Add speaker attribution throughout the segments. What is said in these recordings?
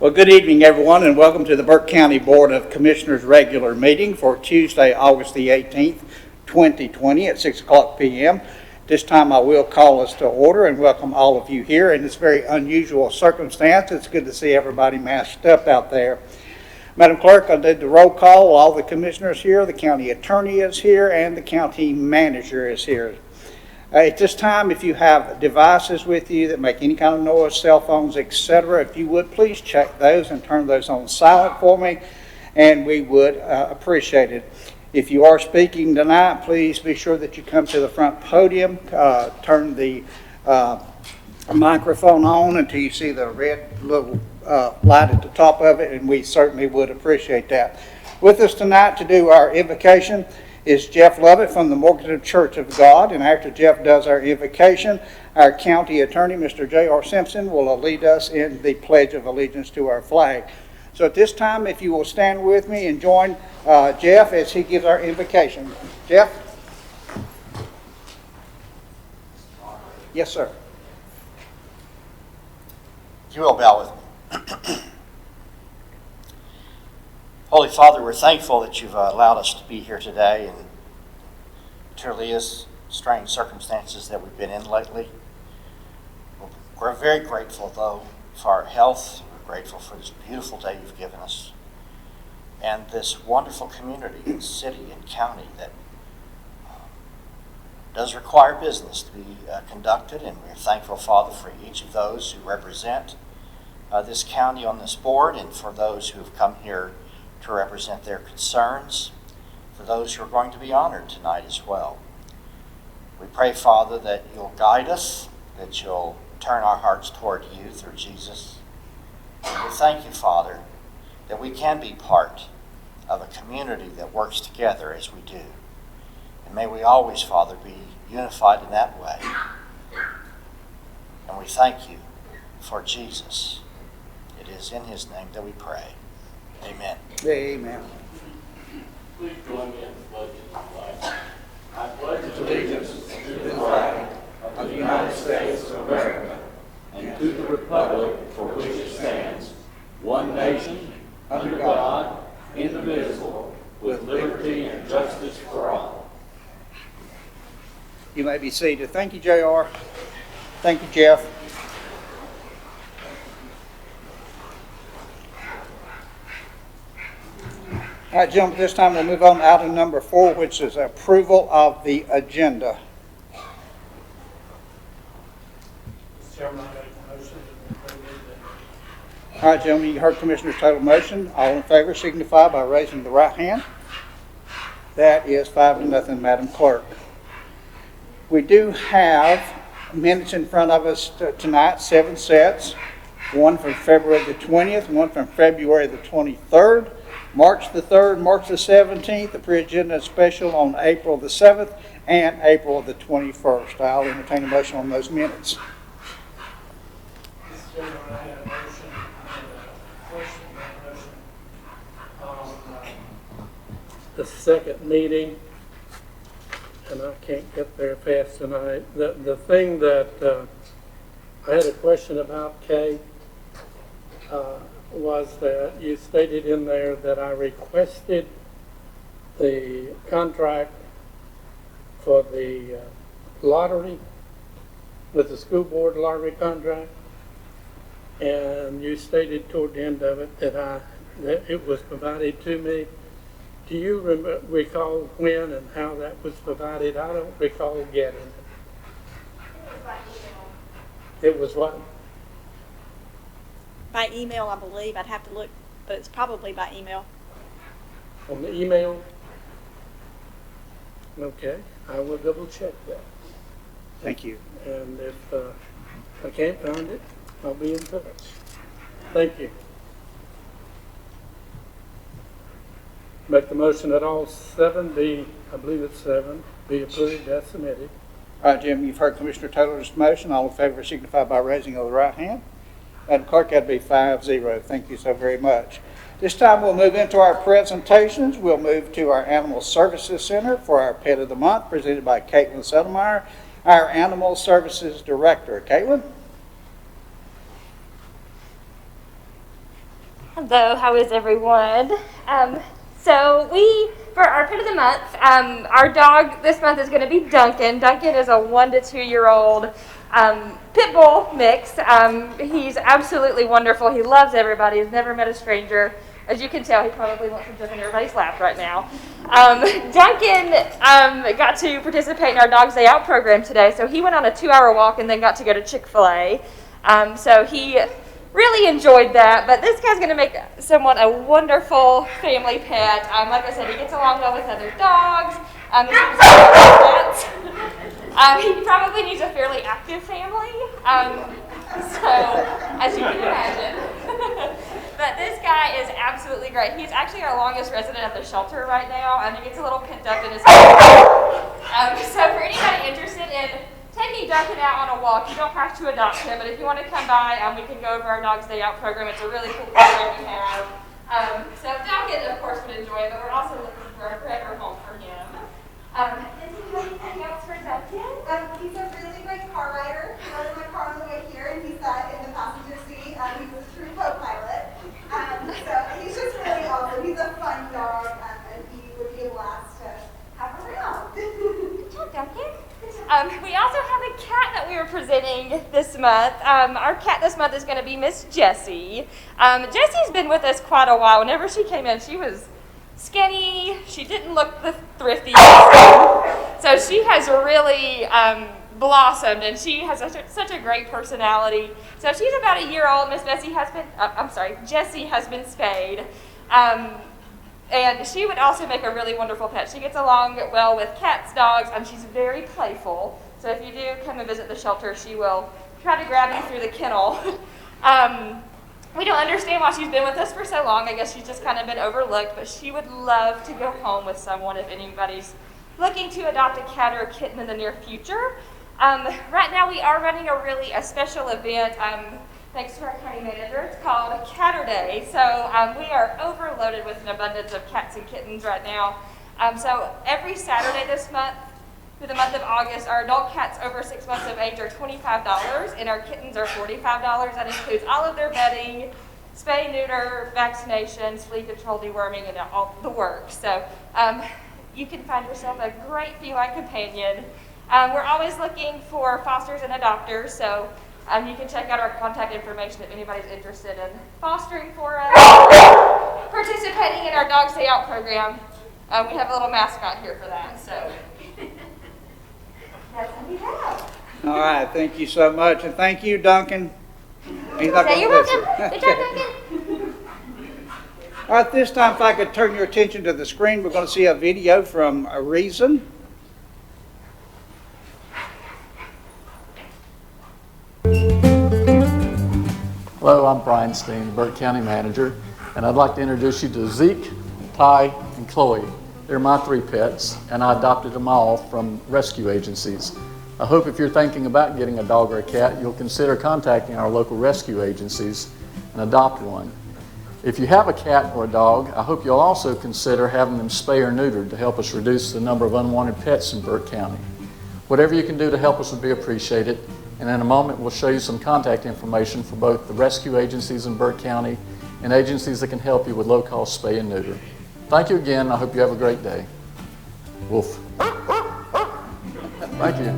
Speaker 1: Well, good evening, everyone, and welcome to the Burke County Board of Commissioners regular meeting for Tuesday, August the 18th, 2020 at 6 o'clock p.m. This time I will call us to order and welcome all of you here in this very unusual circumstance. It's good to see everybody masked up out there. Madam Clerk, I did the roll call. All the commissioners here, the county attorney is here, and the county manager is here. At this time, if you have devices with you that make any kind of noise, cell phones, etc., if you would please check those and turn those on silent for me, and we would appreciate it. If you are speaking tonight, please be sure that you come to the front podium, turn the microphone on until you see the red little light at the top of it, and we certainly would appreciate that. With us tonight to do our invocation is Jeff Lovett from the Morganton Church of God, and after Jeff does our invocation, our county attorney, Mr. J.R. Simpson, will lead us in the Pledge of Allegiance to our flag. So at this time, if you will stand with me and join Jeff as he gives our invocation. Jeff? Yes, sir.
Speaker 2: If you will bow with me. Holy Father, we're thankful that you've allowed us to be here today, and it truly is strange circumstances that we've been in lately. We're very grateful, though, for our health. We're grateful for this beautiful day you've given us, and this wonderful community and city and county that does require business to be conducted, and we're thankful, Father, for each of those who represent this county on this board, and for those who have come here to represent their concerns, for those who are going to be honored tonight as well. We pray, Father, that you'll guide us, that you'll turn our hearts toward you through Jesus. And we thank you, Father, that we can be part of a community that works together as we do. And may we always, Father, be unified in that way. And we thank you for Jesus. It is in his name that we pray. Amen.
Speaker 1: Amen.
Speaker 3: Please join me in the pledge of the flag. I pledge allegiance to the flag of the United States of America and to the republic for which it stands, one nation, under God, indivisible, with liberty and justice for all.
Speaker 1: You may be seated. Thank you, J.R. Thank you, Jeff. All right, gentlemen, this time we'll move on to item number 4, which is approval of the agenda.
Speaker 4: Mr. Chairman, I make a motion to approve the agenda.
Speaker 1: All right, gentlemen, you heard Commissioner's total motion. All in favor signify by raising the right hand. That is 5-0, Madam Clerk. We do have minutes in front of us tonight, 7 sets. One from February the 20th, one from February the 23rd, March the 3rd, March the 17th, the pre-agenda special on April the 7th, and April the 21st. I'll entertain a motion on those minutes.
Speaker 4: Mr. Chairman, I had a motion and a question on that motion. The second meeting, and I can't get there fast tonight. The thing that I had a question about, Kay, was that you stated in there that I requested the contract for the lottery, with the school board lottery contract, and you stated toward the end of it that it was provided to me. Do you recall when and how that was provided? I don't recall getting it. It was what?
Speaker 5: By email, I believe. I'd have to look, but it's probably by email.
Speaker 4: On the email? Okay, I will double check that.
Speaker 1: Thank you.
Speaker 4: And if I can't find it, I'll be in touch. Thank you. Make the motion that all 7 be, I believe it's 7, be approved as submitted.
Speaker 1: All right, Jim, you've heard Commissioner Taylor's motion. All in favor signify by raising of the right hand. Madam Clerk, that'd be 5-0. Thank you so very much. This time we'll move into our presentations. We'll move to our Animal Services Center for our Pet of the Month, presented by Caitlin Settlemeyer, our Animal Services Director. Caitlin?
Speaker 6: Hello, how is everyone? For our pet of the month, our dog this month is going to be Duncan. Duncan is a 1 to 2 year old pit bull mix. He's absolutely wonderful. He loves everybody. He's never met a stranger. As you can tell, he probably wants to jump in everybody's lap right now. Duncan got to participate in our Dog's Day Out program today, so he went on a 2-hour walk and then got to go to Chick-fil-A. So he really enjoyed that, but this guy's going to make someone a wonderful family pet. Like I said, he gets along well with other dogs. He probably needs a fairly active family, as you can imagine. But this guy is absolutely great. He's actually our longest resident at the shelter right now, and he gets a little pent up in his head. So for anybody interested in taking Duncan out on a walk, you don't have to adopt him, but if you want to come by, we can go over our Dog's Day Out program. It's a really cool program we have. So Duncan, of course, would enjoy it, but we're also looking for a forever home for him. Does he have anything else for Duncan?
Speaker 7: He's a really great car rider. He rode in my car on the way here, and he sat in the passenger seat. He's a true co-pilot. So he's just really awesome. He's a fun dog, and he would be a blast to have around.
Speaker 6: Good job, Duncan. We also have a cat that we are presenting this month. Our cat this month is going to be Miss Jessie. Jessie's been with us quite a while. Whenever she came in, she was skinny. She didn't look the thriftiest. So she has really blossomed, and she has such a great personality. So she's about a year old. Miss Jessie has been spayed. And she would also make a really wonderful pet. She gets along well with cats, dogs, and she's very playful. So if you do come and visit the shelter, she will try to grab you through the kennel. We don't understand why she's been with us for so long. I guess she's just kind of been overlooked, but she would love to go home with someone if anybody's looking to adopt a cat or a kitten in the near future. Right now we are running a special event. Thanks to our county manager. It's called Caturday. So we are overloaded with an abundance of cats and kittens right now. So every Saturday this month, through the month of August, our adult cats over 6 months of age are $25, and our kittens are $45. That includes all of their bedding, spay, neuter, vaccinations, flea control, deworming, and all the works. So you can find yourself a great feline companion. We're always looking for fosters and adopters, so you can check out our contact information if anybody's interested in fostering for us, participating in our Dog's Day Out program. We have a little mascot here for that. So that's what we have.
Speaker 1: All right, thank you so much, and thank you, Duncan. He's not
Speaker 6: So you're
Speaker 1: gonna listen.
Speaker 6: welcome. Good job, Duncan.
Speaker 1: All right, this time if I could turn your attention to the screen, we're going to see a video from A Reason.
Speaker 8: Hello, I'm Brian Steen, Burke County Manager, and I'd like to introduce you to Zeke, Ty, and Chloe. They're my 3 pets, and I adopted them all from rescue agencies. I hope if you're thinking about getting a dog or a cat, you'll consider contacting our local rescue agencies and adopt one. If you have a cat or a dog, I hope you'll also consider having them spay or neutered to help us reduce the number of unwanted pets in Burke County. Whatever you can do to help us would be appreciated. And in a moment, we'll show you some contact information for both the rescue agencies in Burke County and agencies that can help you with low-cost spay and neuter. Thank you again. I hope you have a great day. Woof. Thank you.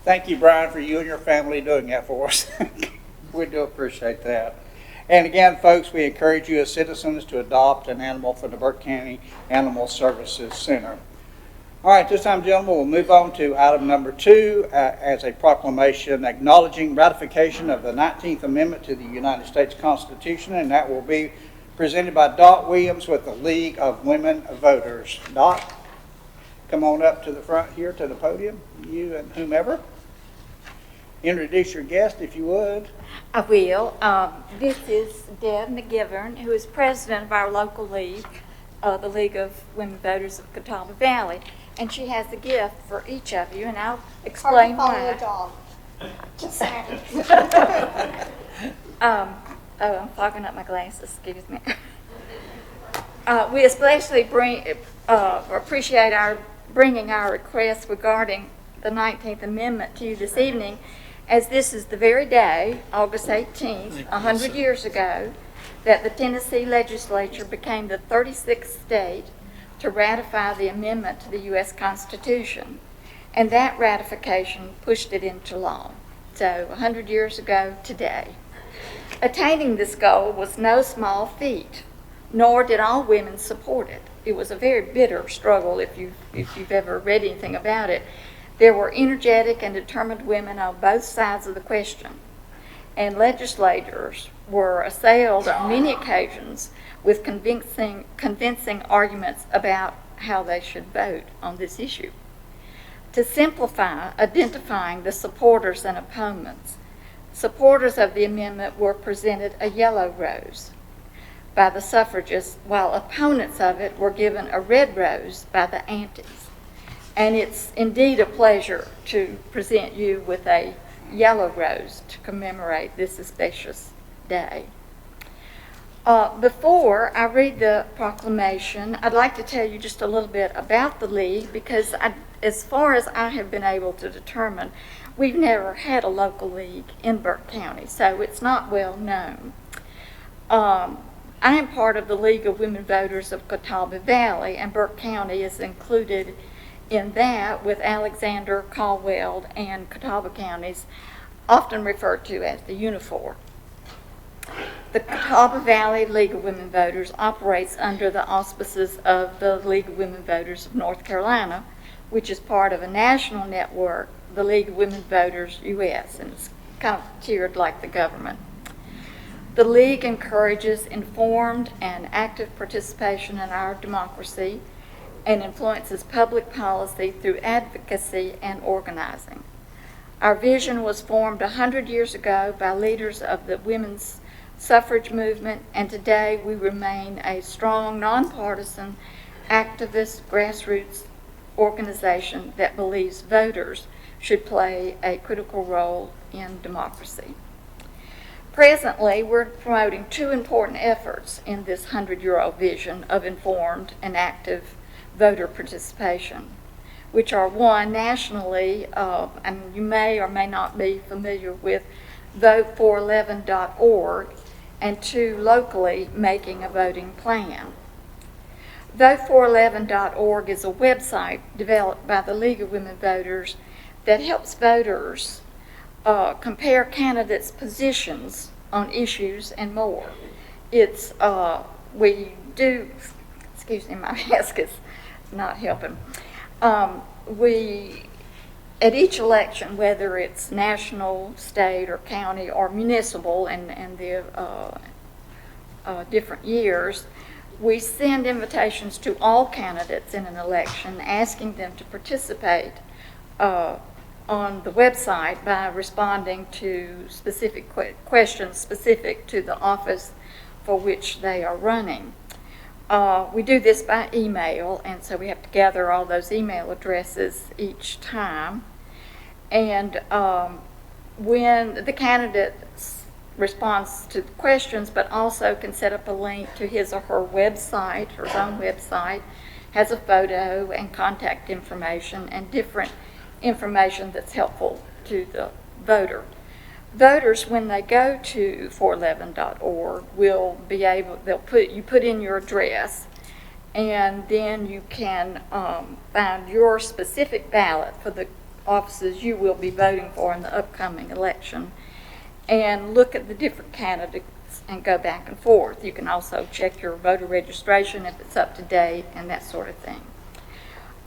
Speaker 1: Thank you, Brian, for you and your family doing that for us. We do appreciate that. And again, folks, we encourage you as citizens to adopt an animal from the Burke County Animal Services Center. All right, this time, gentlemen, we'll move on to item number 2 as a proclamation acknowledging ratification of the 19th Amendment to the United States Constitution, and that will be presented by Dot Williams with the League of Women Voters. Dot, come on up to the front here to the podium, you and whomever. Introduce your guest if you would.
Speaker 9: I will. This is Deb McGivern, who is president of our local league, the League of Women Voters of Catawba Valley. And she has a gift for each of you, and I'll explain why.
Speaker 7: Dog.
Speaker 9: Oh, I'm fogging up my glasses. Excuse me. We especially appreciate our bringing our request regarding the 19th Amendment to you this evening, as this is the very day, August 18th, 100 years ago, that the Tennessee legislature became the 36th state to ratify the amendment to the U.S. Constitution. And that ratification pushed it into law. So 100 years ago today. Attaining this goal was no small feat, nor did all women support it. It was a very bitter struggle if you've ever read anything about it. There were energetic and determined women on both sides of the question, and legislators were assailed on many occasions with convincing arguments about how they should vote on this issue. To simplify identifying the supporters and opponents, supporters of the amendment were presented a yellow rose by the suffragists, while opponents of it were given a red rose by the antis. And it's indeed a pleasure to present you with a yellow rose to commemorate this auspicious day. Before I read the proclamation, I'd like to tell you just a little bit about the League, because as far as I have been able to determine, we've never had a local league in Burke County, so it's not well known. I am part of the League of Women Voters of Catawba Valley, and Burke County is included in that, with Alexander, Caldwell, and Catawba counties, often referred to as the Unifor. The Catawba Valley League of Women Voters operates under the auspices of the League of Women Voters of North Carolina, which is part of a national network, the League of Women Voters US, and it's kind of tiered like the government. The League encourages informed and active participation in our democracy and influences public policy through advocacy and organizing. Our vision was formed 100 years ago by leaders of the women's suffrage movement, and today we remain a strong, nonpartisan, activist, grassroots organization that believes voters should play a critical role in democracy. Presently, we're promoting two important efforts in this 100-year-old vision of informed and active voter participation, which are, one, nationally, and you may or may not be familiar with vote411.org, and two, locally, making a voting plan. Vote411.org is a website developed by the League of Women Voters that helps voters compare candidates' positions on issues and more. It's, we do, excuse me, my mask is not helping. We, at each election, whether it's national, state, or county, or municipal, and the different years, we send invitations to all candidates in an election, asking them to participate on the website by responding to specific questions specific to the office for which they are running. We do this by email, and so we have to gather all those email addresses each time. And when the candidate responds to the questions, but also can set up a link to his or her website, her own website, has a photo and contact information and different information that's helpful to the voter. Voters, when they go to 411.org, will be able, you put in your address, and then you can find your specific ballot for the offices you will be voting for in the upcoming election, and look at the different candidates and go back and forth. You can also check your voter registration if it's up to date and that sort of thing.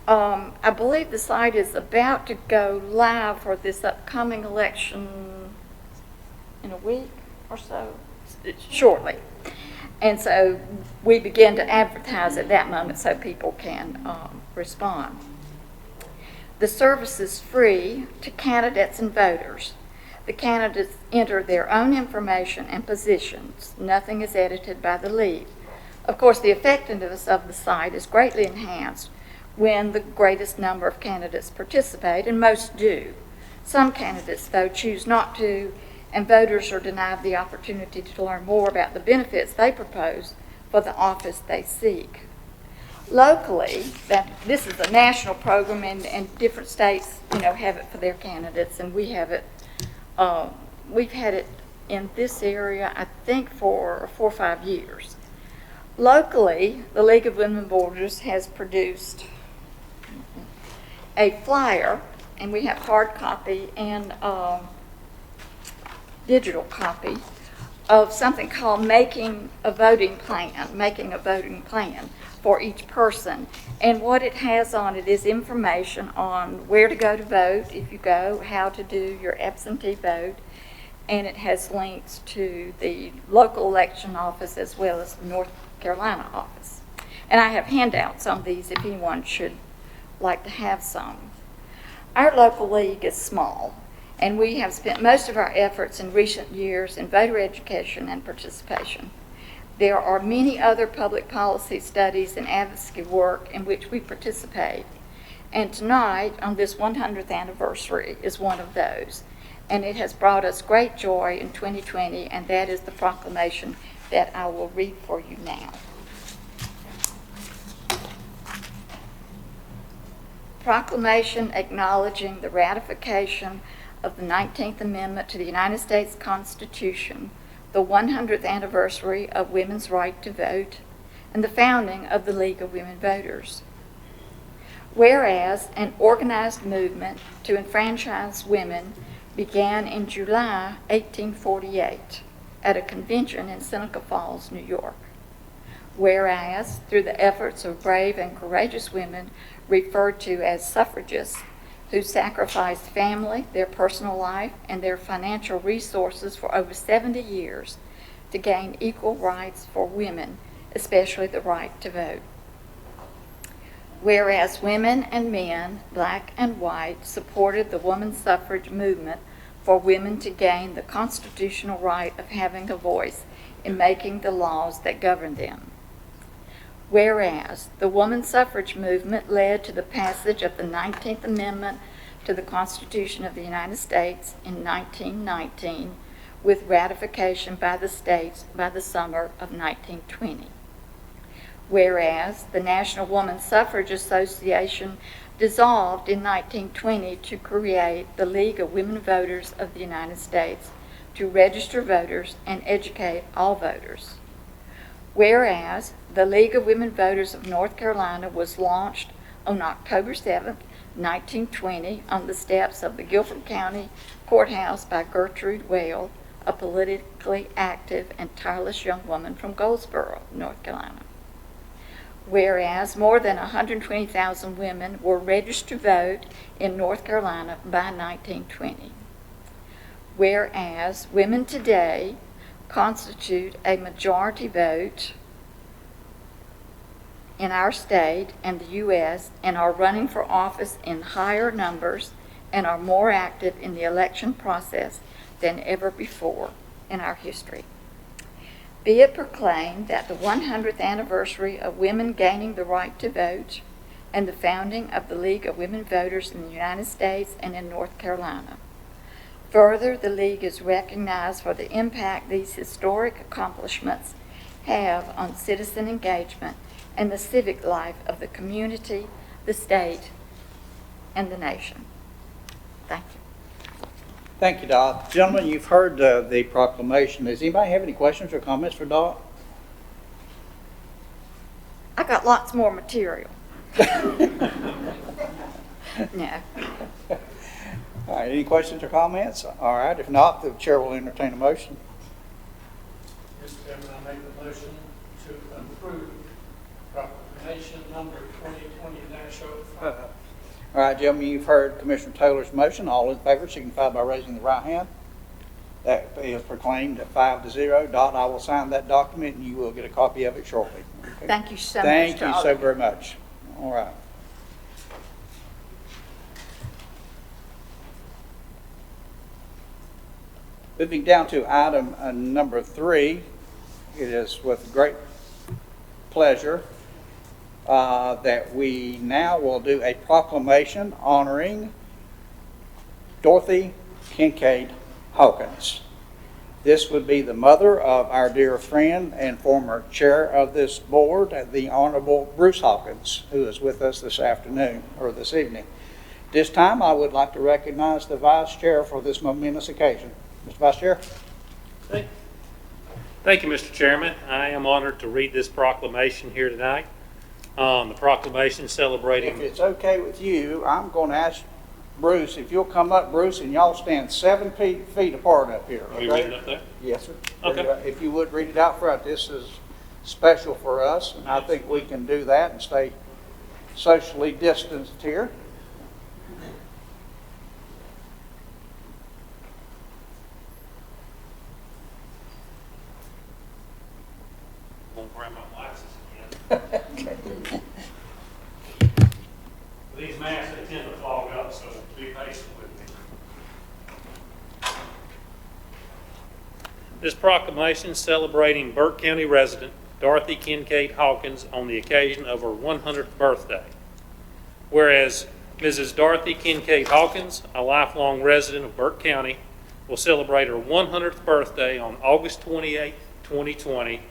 Speaker 9: I believe the site is about to go live for this upcoming election in a week or so, shortly. And so we begin to advertise at that moment so people can respond. The service is free to candidates and voters. The candidates enter their own information and positions. Nothing is edited by the league. Of course, the effectiveness of the site is greatly enhanced when the greatest number of candidates participate, and most do. Some candidates, though, choose not to, and voters are denied the opportunity to learn more about the benefits they propose for the office they seek. Locally, this is a national program, and different states, have it for their candidates, and we have it. We've had it in this area, I think, for 4 or 5 years. Locally, the League of Women Voters has produced a flyer, and we have hard copy and digital copy of something called making a voting plan for each person. And what it has on it is information on where to go to vote if you go, how to do your absentee vote, and it has links to the local election office as well as the North Carolina office. And I have handouts on these if anyone should like to have some. Our local league is small, and we have spent most of our efforts in recent years in voter education and participation. There are many other public policy studies and advocacy work in which we participate, and tonight, on this 100th anniversary, is one of those. And it has brought us great joy in 2020, and that is the proclamation that I will read for you now. Proclamation acknowledging the ratification of the 19th Amendment to the United States Constitution, the 100th anniversary of women's right to vote, and the founding of the League of Women Voters. Whereas an organized movement to enfranchise women began in July 1848 at a convention in Seneca Falls, New York. Whereas, through the efforts of brave and courageous women referred to as suffragists, who sacrificed family, their personal life, and their financial resources for over 70 years to gain equal rights for women, especially the right to vote. Whereas women and men, black and white, supported the women's suffrage movement for women to gain the constitutional right of having a voice in making the laws that govern them. Whereas the women's suffrage movement led to the passage of the 19th Amendment to the Constitution of the United States in 1919, with ratification by the states by the summer of 1920. Whereas the National Woman Suffrage Association dissolved in 1920 to create the League of Women Voters of the United States to register voters and educate all voters. Whereas the League of Women Voters of North Carolina was launched on October 7, 1920, on the steps of the Guilford County Courthouse by Gertrude Whale, a politically active and tireless young woman from Goldsboro, North Carolina. Whereas more than 120,000 women were registered to vote in North Carolina by 1920. Whereas women today constitute a majority vote in our state and the U.S. and are running for office in higher numbers and are more active in the election process than ever before in our history. Be it proclaimed that the 100th anniversary of women gaining the right to vote and the founding of the League of Women Voters in the United States and in North Carolina. Further, the League is recognized for the impact these historic accomplishments have on citizen engagement and the civic life of the community, the state, and the nation. Thank you.
Speaker 1: Thank you, Dot. Gentlemen, you've heard the proclamation. Does anybody have any questions or comments for Dot?
Speaker 9: I got lots more material. No.
Speaker 1: All right, any questions or comments? All right, if not, the chair will entertain a motion.
Speaker 4: Mr. Chairman, I make the motion to approve Proclamation number 2020-05.
Speaker 1: All right, gentlemen, you've heard Commissioner Taylor's motion. All in favor signify by raising the right hand. That is proclaimed at 5-0. Dot, I will sign that document, and you will get a copy of it shortly. Okay?
Speaker 9: Thank you so much.
Speaker 1: Thank you so very much. All right. Moving down to item number 3, it is with great pleasure that we now will do a proclamation honoring Dorothy Kincaid Hawkins. This would be the mother of our dear friend and former chair of this board, the Honorable Bruce Hawkins, who is with us this afternoon or this evening. This time, I would like to recognize the vice chair for this momentous occasion. Mr. Vice Chair.
Speaker 10: Thank you, Mr. Chairman. I am honored to read this proclamation here tonight. The proclamation celebrating...
Speaker 1: If it's okay with you, I'm going to ask Bruce, if you'll come up, Bruce, and y'all stand 7 feet apart up here.
Speaker 10: Are you reading up there?
Speaker 1: Yes, sir.
Speaker 10: Okay.
Speaker 1: If you would read it out front. This is special for us, and I think we can do that and stay socially distanced here.
Speaker 10: Won't grab my glasses again. These masks, they tend to fog up, so be patient with me. This proclamation celebrating Burke County resident Dorothy Kincaid Hawkins on the occasion of her 100th birthday. Whereas Mrs. Dorothy Kincaid Hawkins, a lifelong resident of Burke County, will celebrate her 100th birthday on August 28, 2020.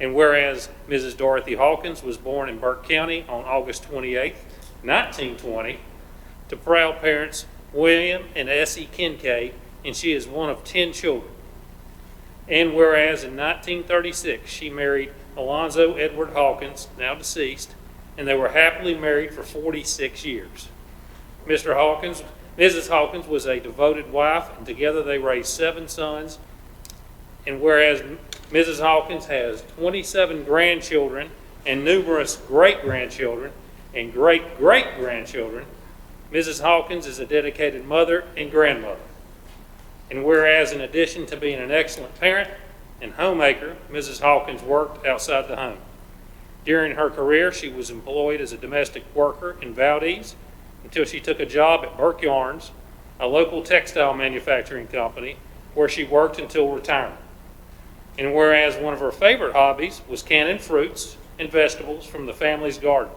Speaker 10: And whereas Mrs. Dorothy Hawkins was born in Burke County on August 28, 1920, to proud parents William and Essie Kincaid, and she is one of 10 children. And whereas in 1936 she married Alonzo Edward Hawkins, now deceased, and they were happily married for 46 years. Mrs. Hawkins was a devoted wife, and together they raised 7 sons. And whereas Mrs. Hawkins has 27 grandchildren and numerous great-grandchildren and great-great-grandchildren, Mrs. Hawkins is a dedicated mother and grandmother. And whereas in addition to being an excellent parent and homemaker, Mrs. Hawkins worked outside the home. During her career, she was employed as a domestic worker in Valdez until she took a job at Burke Yarns, a local textile manufacturing company, where she worked until retirement. And whereas one of her favorite hobbies was canning fruits and vegetables from the family's garden,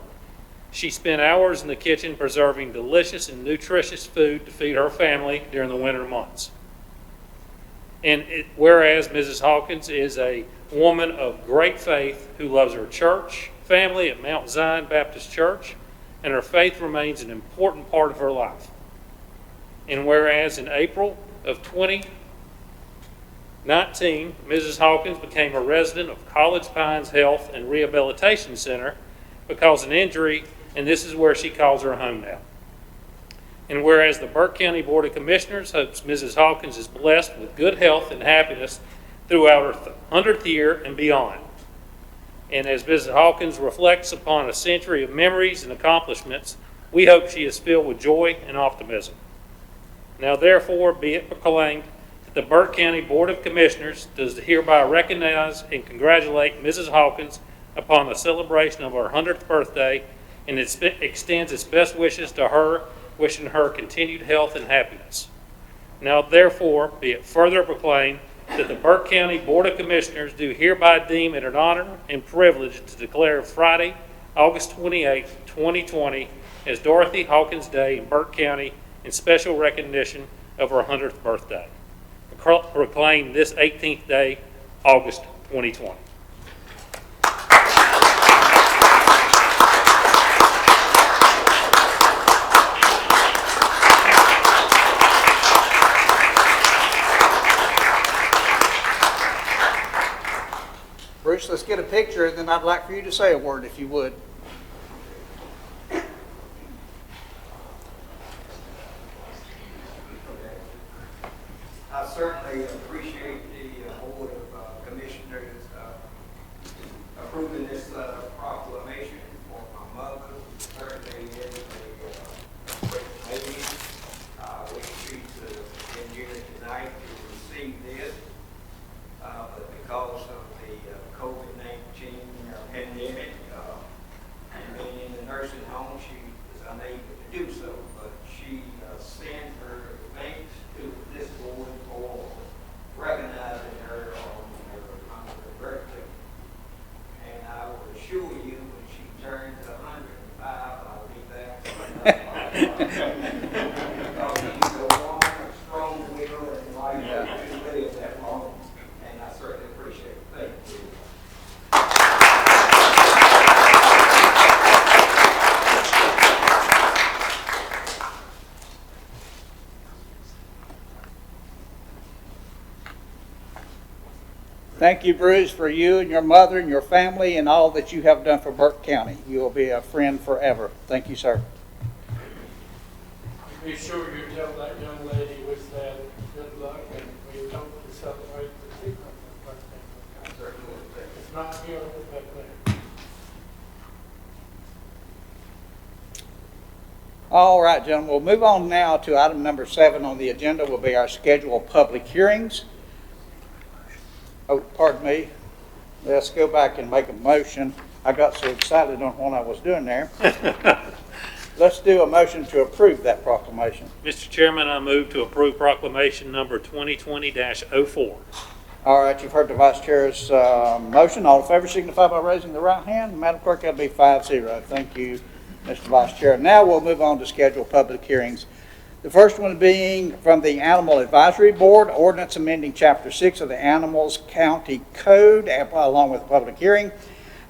Speaker 10: she spent hours in the kitchen preserving delicious and nutritious food to feed her family during the winter months. And whereas Mrs. Hawkins is a woman of great faith who loves her church family at Mount Zion Baptist Church, and her faith remains an important part of her life. And whereas in April of 2019, Mrs. Hawkins became a resident of College Pines Health and Rehabilitation Center because of an injury, and this is where she calls her home now. And whereas the Burke County Board of Commissioners hopes Mrs. Hawkins is blessed with good health and happiness throughout her 100th year and beyond. And as Mrs. Hawkins reflects upon a century of memories and accomplishments, we hope she is filled with joy and optimism. Now therefore be it proclaimed that the Burke County Board of Commissioners does hereby recognize and congratulate Mrs. Hawkins upon the celebration of her 100th birthday, and it extends its best wishes to her, wishing her continued health and happiness. Now therefore be it further proclaimed that the Burke County Board of Commissioners do hereby deem it an honor and privilege to declare Friday, August 28, 2020 as Dorothy Hawkins Day in Burke County in special recognition of her 100th birthday. Proclaim this 18th day, August 2020.
Speaker 1: Bruce, let's get a picture, and then I'd like for you to say a word, if you would.
Speaker 11: I certainly appreciate the Board of Commissioners approving this proclamation for my mother. Certainly is a great lady. We she's in here tonight to receive this, but because of the COVID-19 pandemic and being in the nursing home, she is unable to do so. But she sent her thanks to this board for He's a long, strong leader and like to live that long, and I certainly appreciate it. Thank you.
Speaker 1: Thank you, Bruce, for you and your mother and your family and all that you have done for Burke County. You will be a friend forever. Thank you, sir.
Speaker 4: Be sure you tell that young lady we said good luck, and we hope to celebrate the achievement of birthday. It's not here, but there.
Speaker 1: All right, gentlemen, we'll move on now to item number 7 on the agenda will be our scheduled public hearings. Oh, pardon me. Let's go back and make a motion. I got so excited on what I was doing there. Let's do a motion to approve that proclamation.
Speaker 10: Mr. Chairman, I move to approve proclamation number 2020-04.
Speaker 1: All right, you've heard the Vice Chair's motion. All in favor signify by raising the right hand. Madam Clerk, that'll be 5-0. Thank you, Mr. Vice Chair. Now we'll move on to scheduled public hearings. The first one being from the Animal Advisory Board, ordinance amending Chapter 6 of the Animals County Code, along with a public hearing.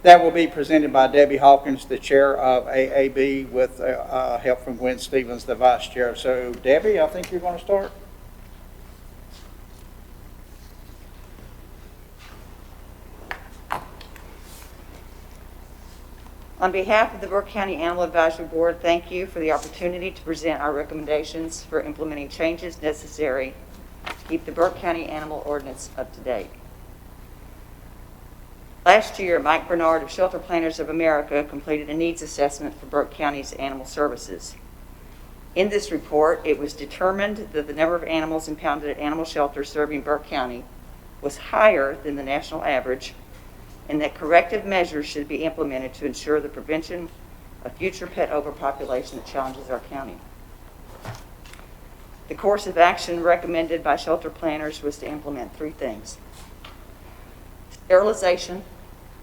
Speaker 1: That will be presented by Debbie Hawkins, the chair of AAB, with help from Gwen Stevens, the vice chair. So, Debbie, I think you're going to start.
Speaker 12: On behalf of the Burke County Animal Advisory Board, thank you for the opportunity to present our recommendations for implementing changes necessary to keep the Burke County Animal Ordinance up to date. Last year, Mike Bernard of Shelter Planners of America completed a needs assessment for Burke County's animal services. In this report, it was determined that the number of animals impounded at animal shelters serving Burke County was higher than the national average, and that corrective measures should be implemented to ensure the prevention of future pet overpopulation that challenges our county. The course of action recommended by shelter planners was to implement 3 things: sterilization,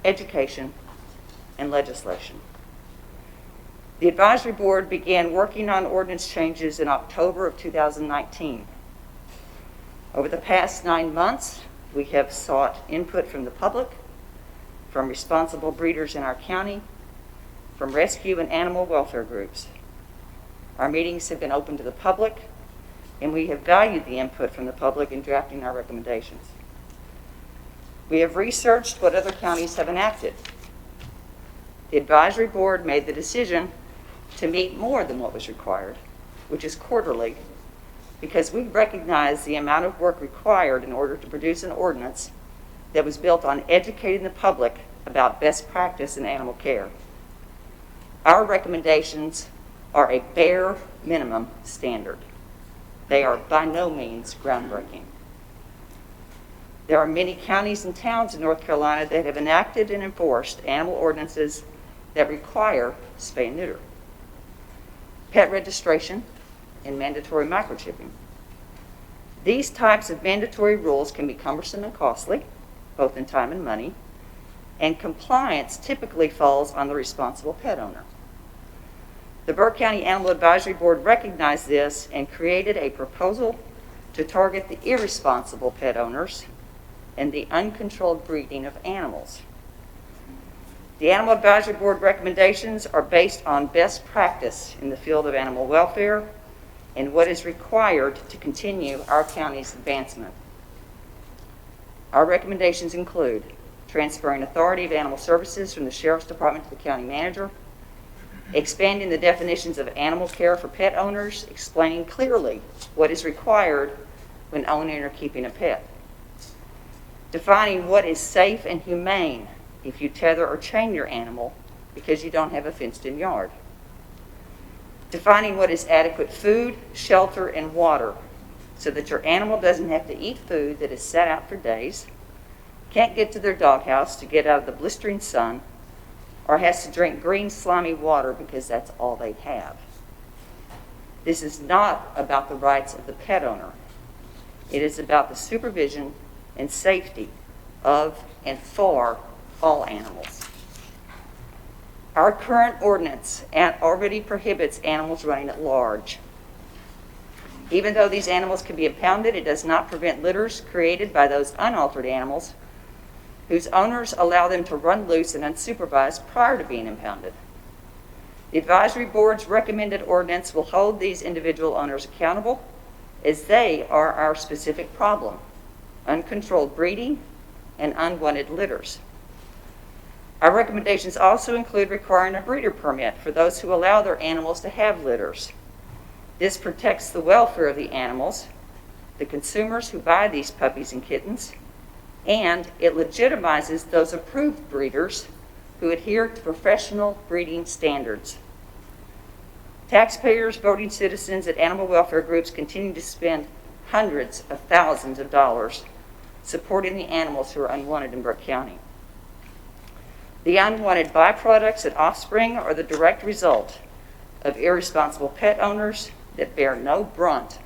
Speaker 12: education, and legislation. The advisory board began working on ordinance changes in October of 2019. Over the past 9 months, we have sought input from the public, from responsible breeders in our county, from rescue and animal welfare groups. Our meetings have been open to the public, and we have valued the input from the public in drafting our recommendations. We have researched what other counties have enacted. The advisory board made the decision to meet more than what was required, which is quarterly, because we recognize the amount of work required in order to produce an ordinance that was built on educating the public about best practice in animal care. Our recommendations are a bare minimum standard. They are by no means groundbreaking. There are many counties and towns in North Carolina that have enacted and enforced animal ordinances that require spay and neuter, pet registration, and mandatory microchipping. These types of mandatory rules can be cumbersome and costly, both in time and money, and compliance typically falls on the responsible pet owner. The Burke County Animal Advisory Board recognized this and created a proposal to target the irresponsible pet owners and the uncontrolled breeding of animals. The Animal Advisory Board recommendations are based on best practice in the field of animal welfare and what is required to continue our county's advancement. Our recommendations include transferring authority of animal services from the Sheriff's Department to the county manager, expanding the definitions of animal care for pet owners, explaining clearly what is required when owning or keeping a pet, defining what is safe and humane if you tether or chain your animal because you don't have a fenced-in yard, defining what is adequate food, shelter, and water so that your animal doesn't have to eat food that is set out for days, can't get to their doghouse to get out of the blistering sun, or has to drink green, slimy water because that's all they have. This is not about the rights of the pet owner. It is about the supervision and safety of and for all animals. Our current ordinance already prohibits animals running at large. Even though these animals can be impounded, it does not prevent litters created by those unaltered animals whose owners allow them to run loose and unsupervised prior to being impounded. The advisory board's recommended ordinance will hold these individual owners accountable, as they are our specific problem: uncontrolled breeding and unwanted litters. Our recommendations also include requiring a breeder permit for those who allow their animals to have litters. This protects the welfare of the animals, the consumers who buy these puppies and kittens, and it legitimizes those approved breeders who adhere to professional breeding standards. Taxpayers, voting citizens, and animal welfare groups continue to spend hundreds of thousands of dollars supporting the animals who are unwanted in Burke County. The unwanted byproducts and offspring are the direct result of irresponsible pet owners that bear no brunt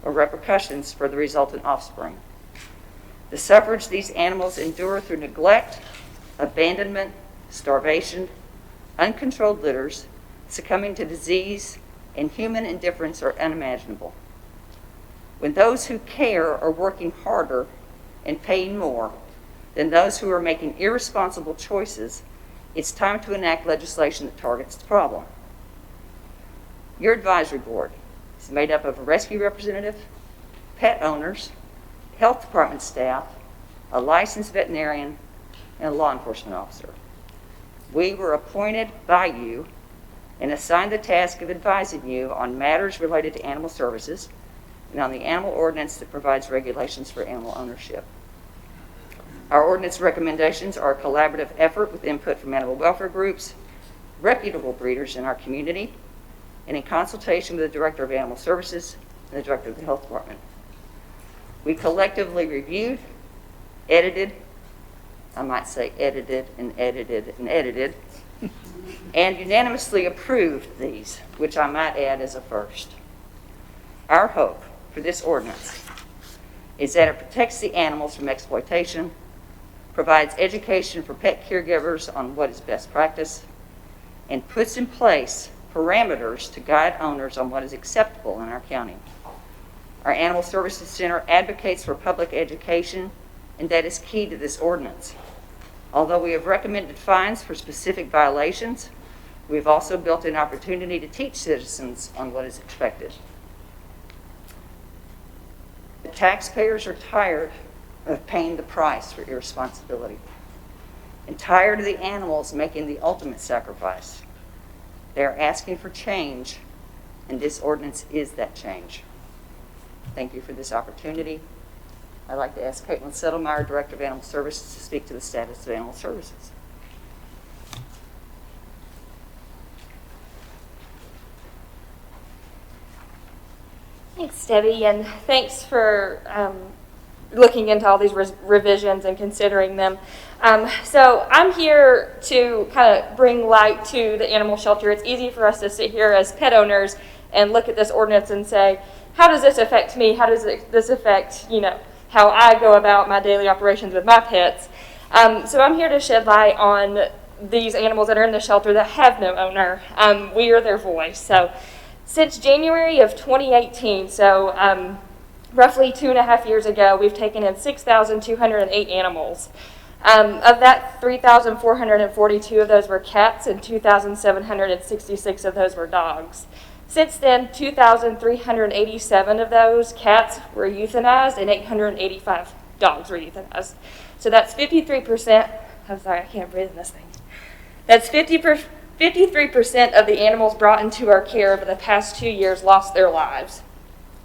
Speaker 12: or repercussions for the resultant offspring. The sufferage these animals endure through neglect, abandonment, starvation, uncontrolled litters, succumbing to disease, and human indifference are unimaginable. When those who care are working harder and paying more than those who are making irresponsible choices, it's time to enact legislation that targets the problem. Your advisory board is made up of a rescue representative, pet owners, health department staff, a licensed veterinarian, and a law enforcement officer. We were appointed by you and assigned the task of advising you on matters related to animal services and on the animal ordinance that provides regulations for animal ownership. Our ordinance recommendations are a collaborative effort with input from animal welfare groups, reputable breeders in our community, and in consultation with the Director of Animal Services and the Director of the Health Department. We collectively reviewed, edited, I might say edited, and unanimously approved these, which I might add as a first. Our hope for this ordinance is that it protects the animals from exploitation, provides education for pet caregivers on what is best practice, and puts in place parameters to guide owners on what is acceptable in our county. Our Animal Services Center advocates for public education, and that is key to this ordinance. Although we have recommended fines for specific violations, we've also built an opportunity to teach citizens on what is expected. The taxpayers are tired of paying the price for irresponsibility and tired of the animals making the ultimate sacrifice. They are asking for change, and this ordinance is that change. Thank you for this opportunity. I'd like to ask Caitlin Settlemeyer, Director of Animal Services, to speak to the status of animal services.
Speaker 6: Thanks, Debbie, and thanks for looking into all these revisions and considering them. So I'm here to kind of bring light to the animal shelter. It's easy for us to sit here as pet owners and look at this ordinance and say, how does this affect me? How does this affect, how I go about my daily operations with my pets? So I'm here to shed light on these animals that are in the shelter that have no owner. We are their voice. So since January of 2018, so roughly 2.5 years ago, we've taken in 6,208 animals. Of that, 3,442 of those were cats and 2,766 of those were dogs. Since then, 2,387 of those cats were euthanized and 885 dogs were euthanized. So that's 53%. I'm sorry, I can't breathe in this thing. That's 53% of the animals brought into our care over the past 2 years lost their lives.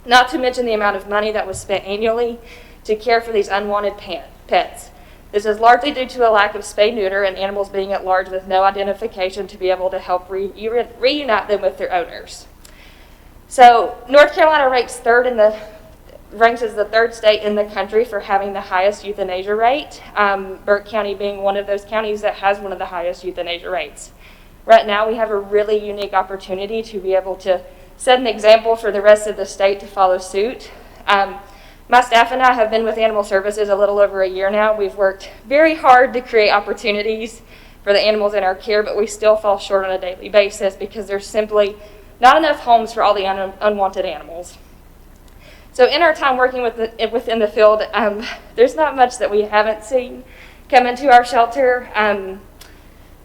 Speaker 6: Not to mention the amount of money that was spent annually to care for these unwanted pets. This is largely due to a lack of spay-neuter and animals being at large with no identification to be able to help reunite them with their owners. So North Carolina ranks as the third state in the country for having the highest euthanasia rate, Burke County being one of those counties that has one of the highest euthanasia rates. Right now we have a really unique opportunity to be able to set an example for the rest of the state to follow suit. My staff and I have been with Animal Services a little over a year now. We've worked very hard to create opportunities for the animals in our care, but we still fall short on a daily basis because there's simply not enough homes for all the unwanted animals. So in our time working within the field, there's not much that we haven't seen come into our shelter.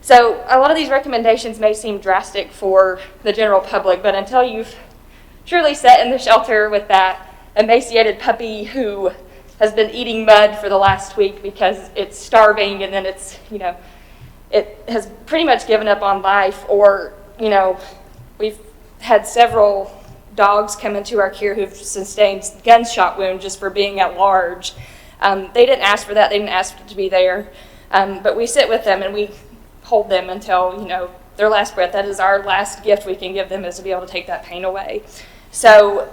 Speaker 6: So a lot of these recommendations may seem drastic for the general public, but until you've truly sat in the shelter with that emaciated puppy who has been eating mud for the last week because it's starving, and then it's, it has pretty much given up on life, or, we've had several dogs come into our care who've sustained gunshot wounds just for being at large. They didn't ask for that. They didn't ask to be there. But we sit with them and we hold them until, their last breath. That is our last gift we can give them, is to be able to take that pain away. So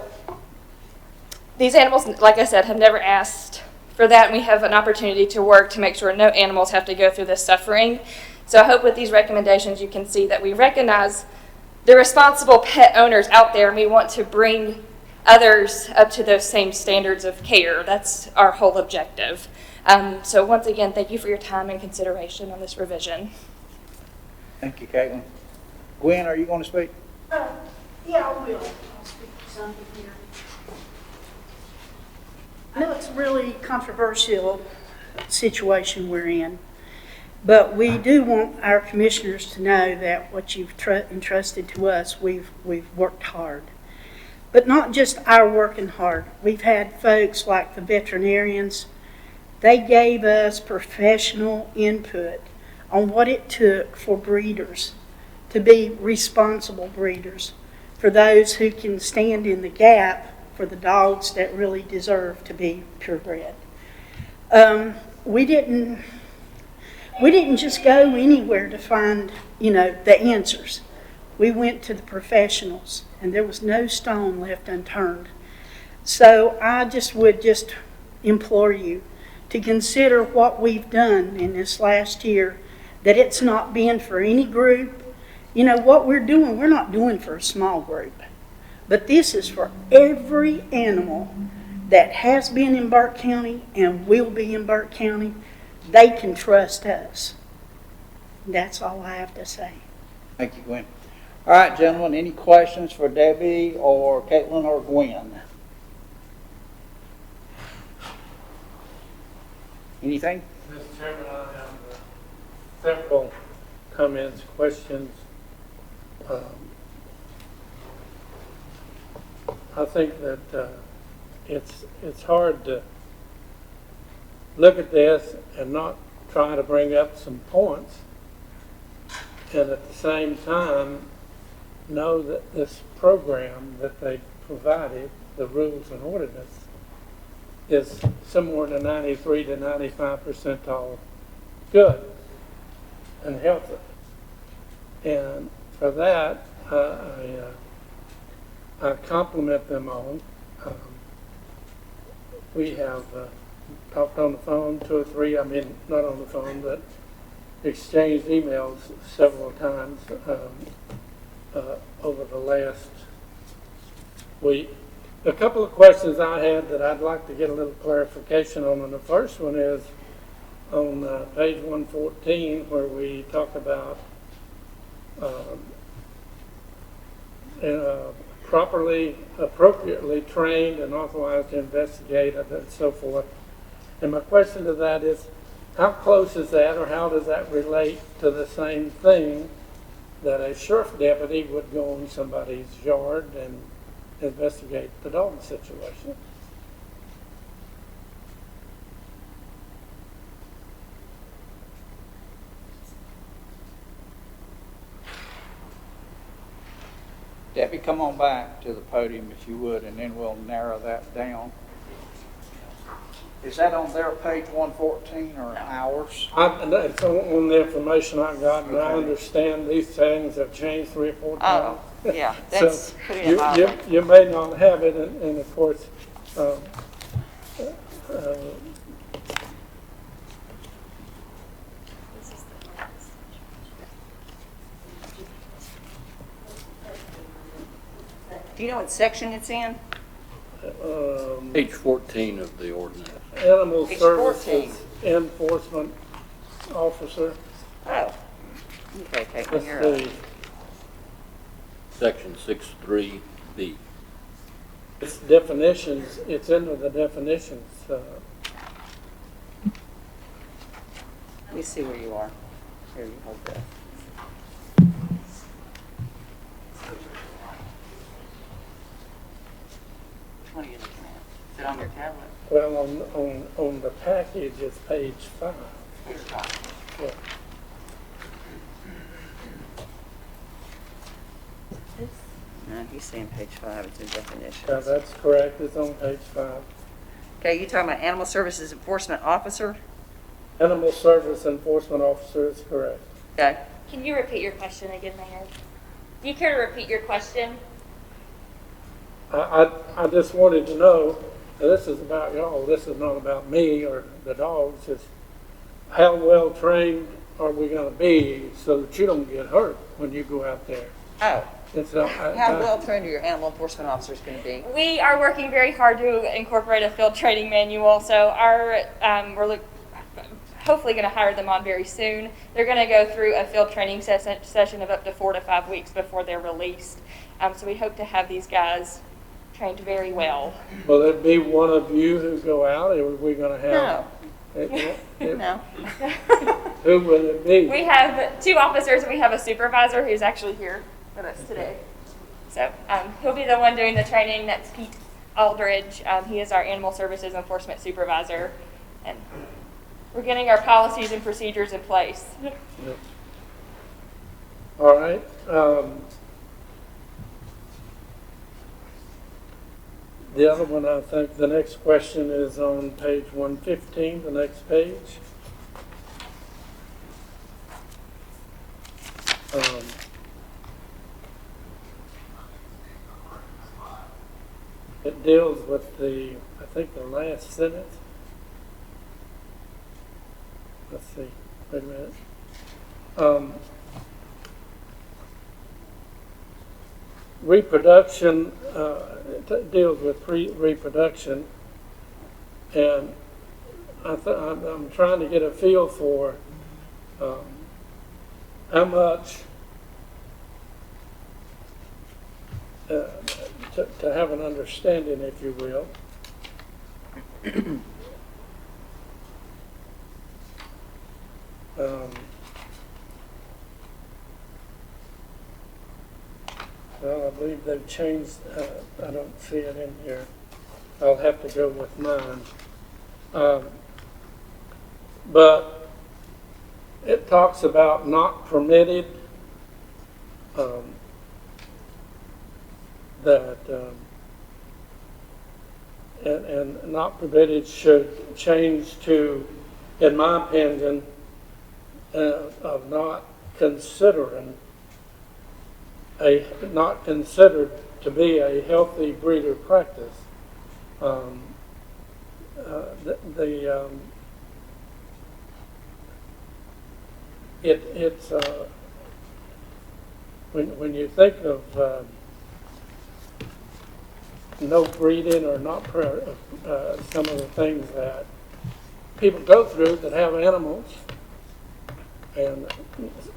Speaker 6: these animals, like I said, have never asked for that, and we have an opportunity to work to make sure no animals have to go through this suffering. So I hope with these recommendations you can see that we recognize the responsible pet owners out there, and we want to bring others up to those same standards of care. That's our whole objective. So once again, thank you for your time and consideration on this revision.
Speaker 1: Thank you, Caitlin. Gwen, are you going to speak?
Speaker 13: Yeah, I will. I'll speak to something here. I know it's a really controversial situation we're in, but we do want our commissioners to know that what you've entrusted to us, we've worked hard. But not just our working hard. We've had folks like the veterinarians. They gave us professional input on what it took for breeders to be responsible breeders, for those who can stand in the gap for the dogs that really deserve to be purebred. We didn't just go anywhere to find, the answers. We went to the professionals, and there was no stone left unturned. So I would implore you to consider what we've done in this last year, that it's not been for any group. What we're doing, we're not doing for a small group. But this is for every animal that has been in Burke County and will be in Burke County. They can trust us. That's all I have to say.
Speaker 1: Thank you, Gwen. All right, gentlemen, any questions for Debbie or Caitlin or Gwen? Anything?
Speaker 4: Mr. Chairman, I have several comments, questions. I think that it's hard to look at this and not try to bring up some points, and at the same time know that this program that they provided, the rules and ordinance, is somewhere in the 93 to 95 percentile good and healthy. And for that, I compliment them on. We have talked on the phone, 2 or 3, not on the phone, but exchanged emails several times over the last week. A couple of questions I had that I'd like to get a little clarification on, and the first one is on page 114, where we talk about properly, appropriately trained and authorized to investigate and so forth. And my question to that is, how close is that, or how does that relate to the same thing that a sheriff deputy would go in somebody's yard and investigate the dog situation?
Speaker 1: Debbie, come on back to the podium if you would, and then we'll narrow that down. Is that on their page 114 or ours?
Speaker 4: It's on the information I got, and I understand these things have changed 3 or 4 times.
Speaker 12: Oh, yeah, that's
Speaker 4: So
Speaker 12: putting it mildly.
Speaker 4: you may not have it, and of course,
Speaker 12: Do you know what section it's in?
Speaker 3: Page 14 of the ordinance.
Speaker 4: Animal
Speaker 12: Page
Speaker 4: Services
Speaker 12: 14.
Speaker 4: Enforcement Officer.
Speaker 12: Oh, Okay, Caitlin,
Speaker 4: Let's
Speaker 12: you're up.
Speaker 4: see.
Speaker 3: Section 6.3B.
Speaker 4: It's definitions, it's into the definitions.
Speaker 12: Let me see where you are. Here, you hold that. Which one are you looking at? Is it on your tablet?
Speaker 4: Well, on the package, it's page 5.
Speaker 12: Page 5.
Speaker 4: Yeah.
Speaker 12: No, he's saying page 5, it's in definitions.
Speaker 4: Yeah, that's correct, it's on page 5.
Speaker 12: Okay, you talking about Animal Services Enforcement Officer?
Speaker 4: Animal Service Enforcement Officer is correct.
Speaker 12: Okay.
Speaker 6: Can you repeat your question again, Mayor? Do you care to repeat your question?
Speaker 4: I just wanted to know, and this is about y'all, this is not about me or the dogs, it's how well trained are we going to be so that you don't get hurt when you go out there?
Speaker 12: Oh,
Speaker 4: It's,
Speaker 12: how well trained are your animal enforcement officers going to be?
Speaker 6: We are working very hard to incorporate a field training manual. So we're hopefully going to hire them on very soon. They're going to go through a field training session of up to 4 to 5 weeks before they're released. So we hope to have these guys trained very well.
Speaker 4: Will it be one of you who go out, or are we going to have?
Speaker 12: No. No.
Speaker 4: Who will it be?
Speaker 6: We have 2 officers and we have a supervisor who's actually here with us today. So he'll be the one doing the training. That's Pete Aldridge. He is our Animal Services Enforcement Supervisor. And we're getting our policies and procedures in place.
Speaker 4: Yep. All right. The other one, I think, the next question is on page 115, the next page. It deals with I think the last sentence. Let's see, wait a minute. Reproduction, deals with reproduction, and I'm trying to get a feel for how much to have an understanding, if you will. Well, I believe they've changed, I don't see it in here. I'll have to go with mine. But it talks about not permitted, and not permitted should change to, in my opinion, of not considered to be a healthy breeder practice. When you think of no breeding or not some of the things that people go through that have animals, and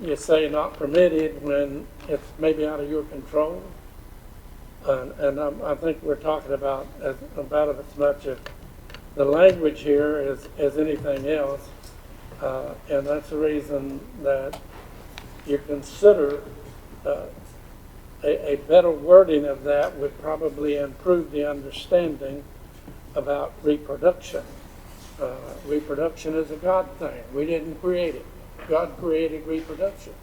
Speaker 4: you say not permitted when it's maybe out of your control, and I think we're talking about as much of the language here as anything else, and that's the reason that you consider a better wording of that would probably improve the understanding about reproduction. Reproduction is a God thing. We didn't create it. God created reproduction.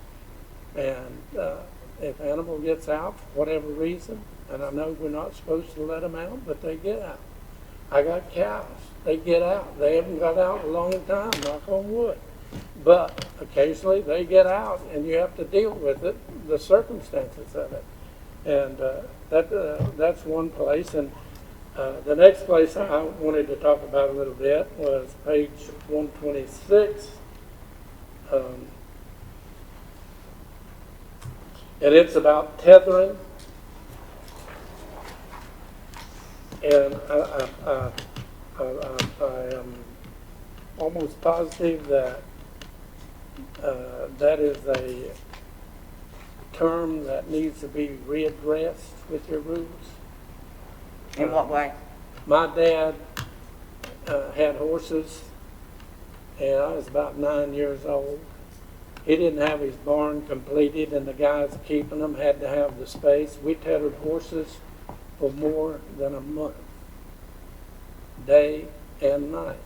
Speaker 4: And if an animal gets out for whatever reason, and I know we're not supposed to let them out, but they get out. I got cows. They get out. They haven't got out in a long time, knock on wood. But occasionally they get out, and you have to deal with it, the circumstances of it. And that's one place. And the next place I wanted to talk about a little bit was page 126. And it's about tethering. And I am almost positive that that is a term that needs to be readdressed with your rules.
Speaker 12: In what way?
Speaker 4: My dad had horses, and I was about 9 years old. He didn't have his barn completed, and the guys keeping them had to have the space. We tethered horses for more than a month, day and night.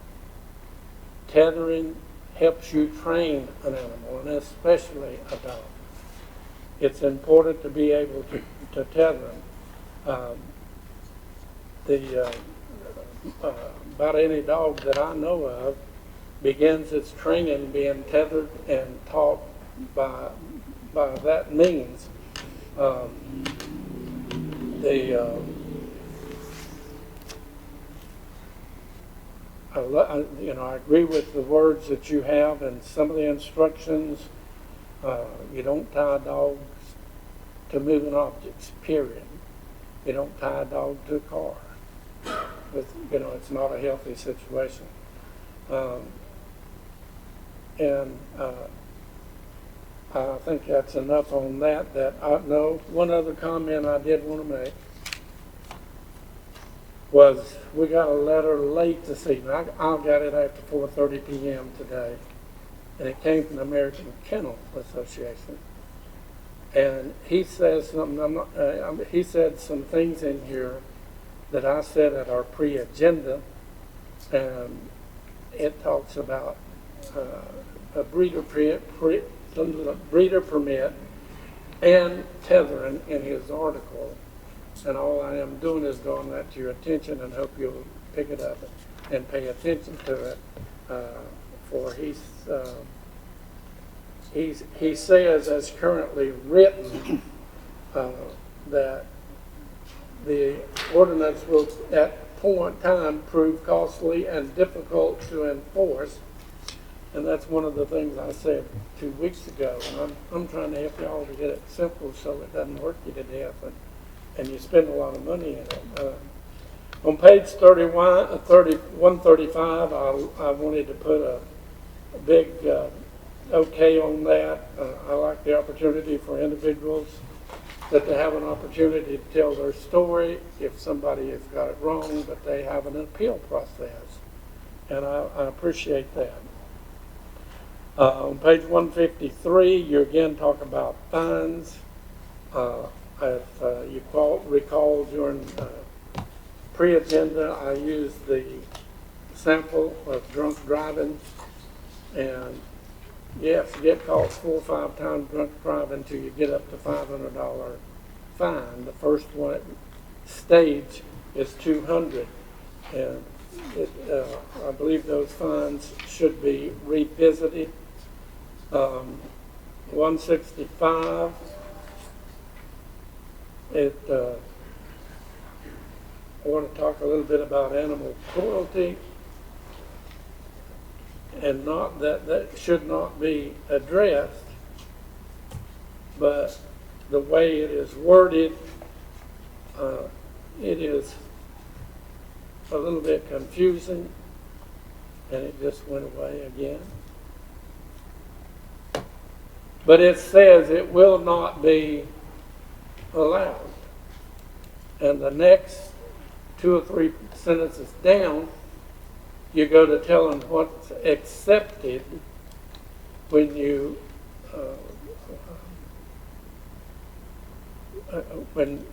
Speaker 4: Tethering helps you train an animal, and especially a dog. It's important to be able to tether them. About any dog that I know of begins its training being tethered and taught by that means. I agree with the words that you have and some of the instructions. You don't tie dogs to moving objects, period. You don't tie a dog to a car. It's not a healthy situation. I think that's enough on that. One other comment I did want to make was we got a letter late this evening. I got it after 4:30 p.m. today, and it came from the American Kennel Association. And he says something. He said some things in here that I said at our pre-agenda, and it talks about a breeder permit and tethering in his article. And all I am doing is drawing that to your attention, and hope you'll pick it up and pay attention to it. For he says, as currently written, that the ordinance will at point time prove costly and difficult to enforce. And that's one of the things I said 2 weeks ago. And I'm trying to help y'all to get it simple so it doesn't work you to death and you spend a lot of money in it. On page 135, I wanted to put a big okay on that. I like the opportunity for individuals that they have an opportunity to tell their story if somebody has got it wrong, but they have an appeal process. And I appreciate that. On page 153, you again talk about fines. If you recall during pre-agenda, I used the sample of drunk driving, and yes, you get caught 4 or 5 times drunk driving until you get up to $500 fine. The first one stage is $200, and I believe those fines should be revisited. 165. I want to talk a little bit about animal cruelty, and not that should not be addressed, but the way it is worded, it is a little bit confusing, and it just went away again. But it says it will not be allowed. And the next 2 or 3 sentences down, you go to tell them what's accepted when you when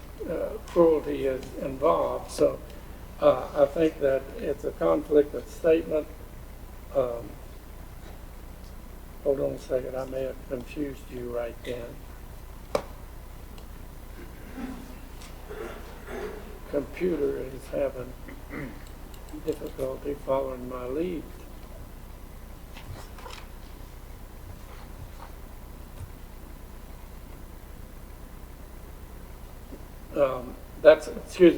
Speaker 4: cruelty is involved. So I think that it's a conflict of statement. Hold on a second, I may have confused you right then. Computer is having difficulty following my lead.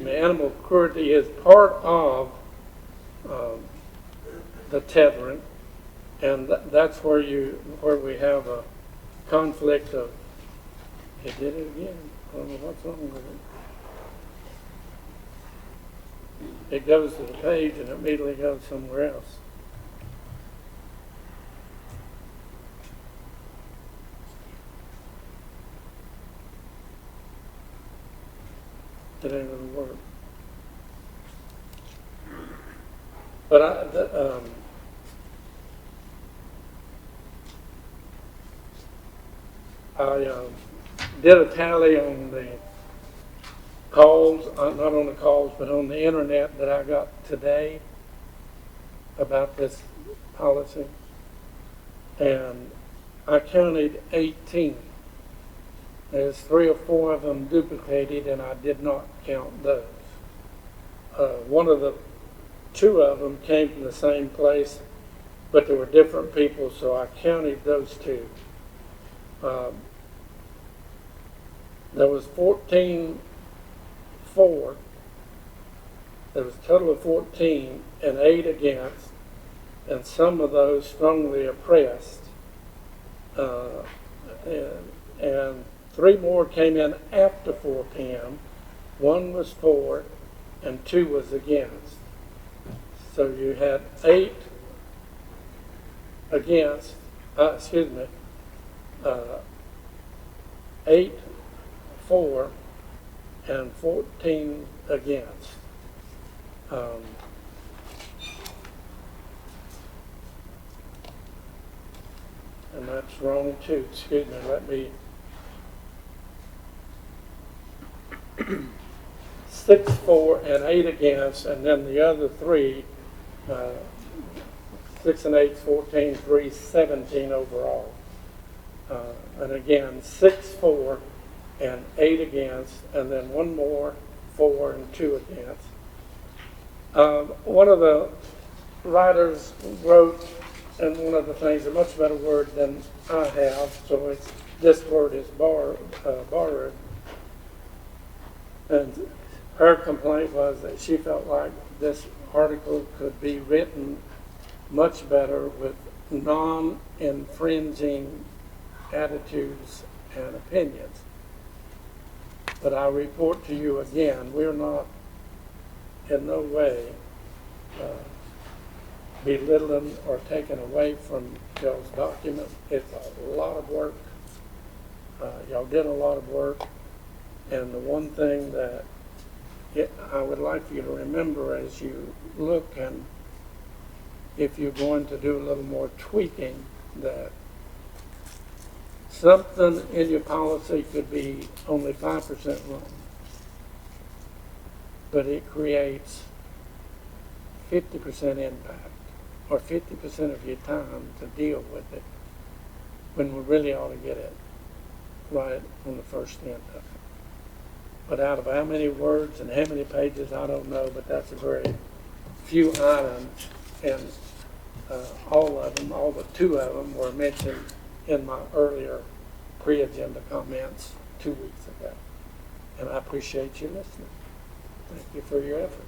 Speaker 4: Animal cruelty is part of the tethering, and that's where we have a conflict of. It did it again. I don't know what's wrong with it. It goes to the page and immediately goes somewhere else. But I did a tally on the calls, not on the calls, but on the internet that I got today about this policy. And I counted 18. There's 3 or 4 of them duplicated, and I did not count those. Two of them came from the same place, but there were different people, so I counted those 2. There was 14 for. There was a total of 14 and 8 against, and some of those strongly oppressed. And 3 more came in after 4 p.m. 1 was for, and 2 was against. So you had 8 against, 8 for and 14 against. And that's wrong too. Excuse me, let me. 6 for and 8 against, and then the other 3, 6 and 8, 14, 3, 17 overall. And again, 6 for and 8 against, and then 1 more for and 2 against. One of the writers wrote, and one of the things, a much better word than I have, so this word is borrowed. And her complaint was that she felt like this article could be written much better with non-infringing attitudes and opinions. But I report to you again, we're not in no way belittling or taking away from y'all's document. It's a lot of work. Y'all did a lot of work. And the one thing that I would like you to remember as you look, and if you're going to do a little more tweaking, that something in your policy could be only 5% wrong, but it creates 50% impact, or 50% of your time to deal with it, when we really ought to get it right on the first end of it. But out of how many words and how many pages, I don't know, but that's a very few items, and all of them, all but 2 of them, were mentioned in my earlier pre-agenda comments 2 weeks ago. And I appreciate you listening. Thank you for your effort.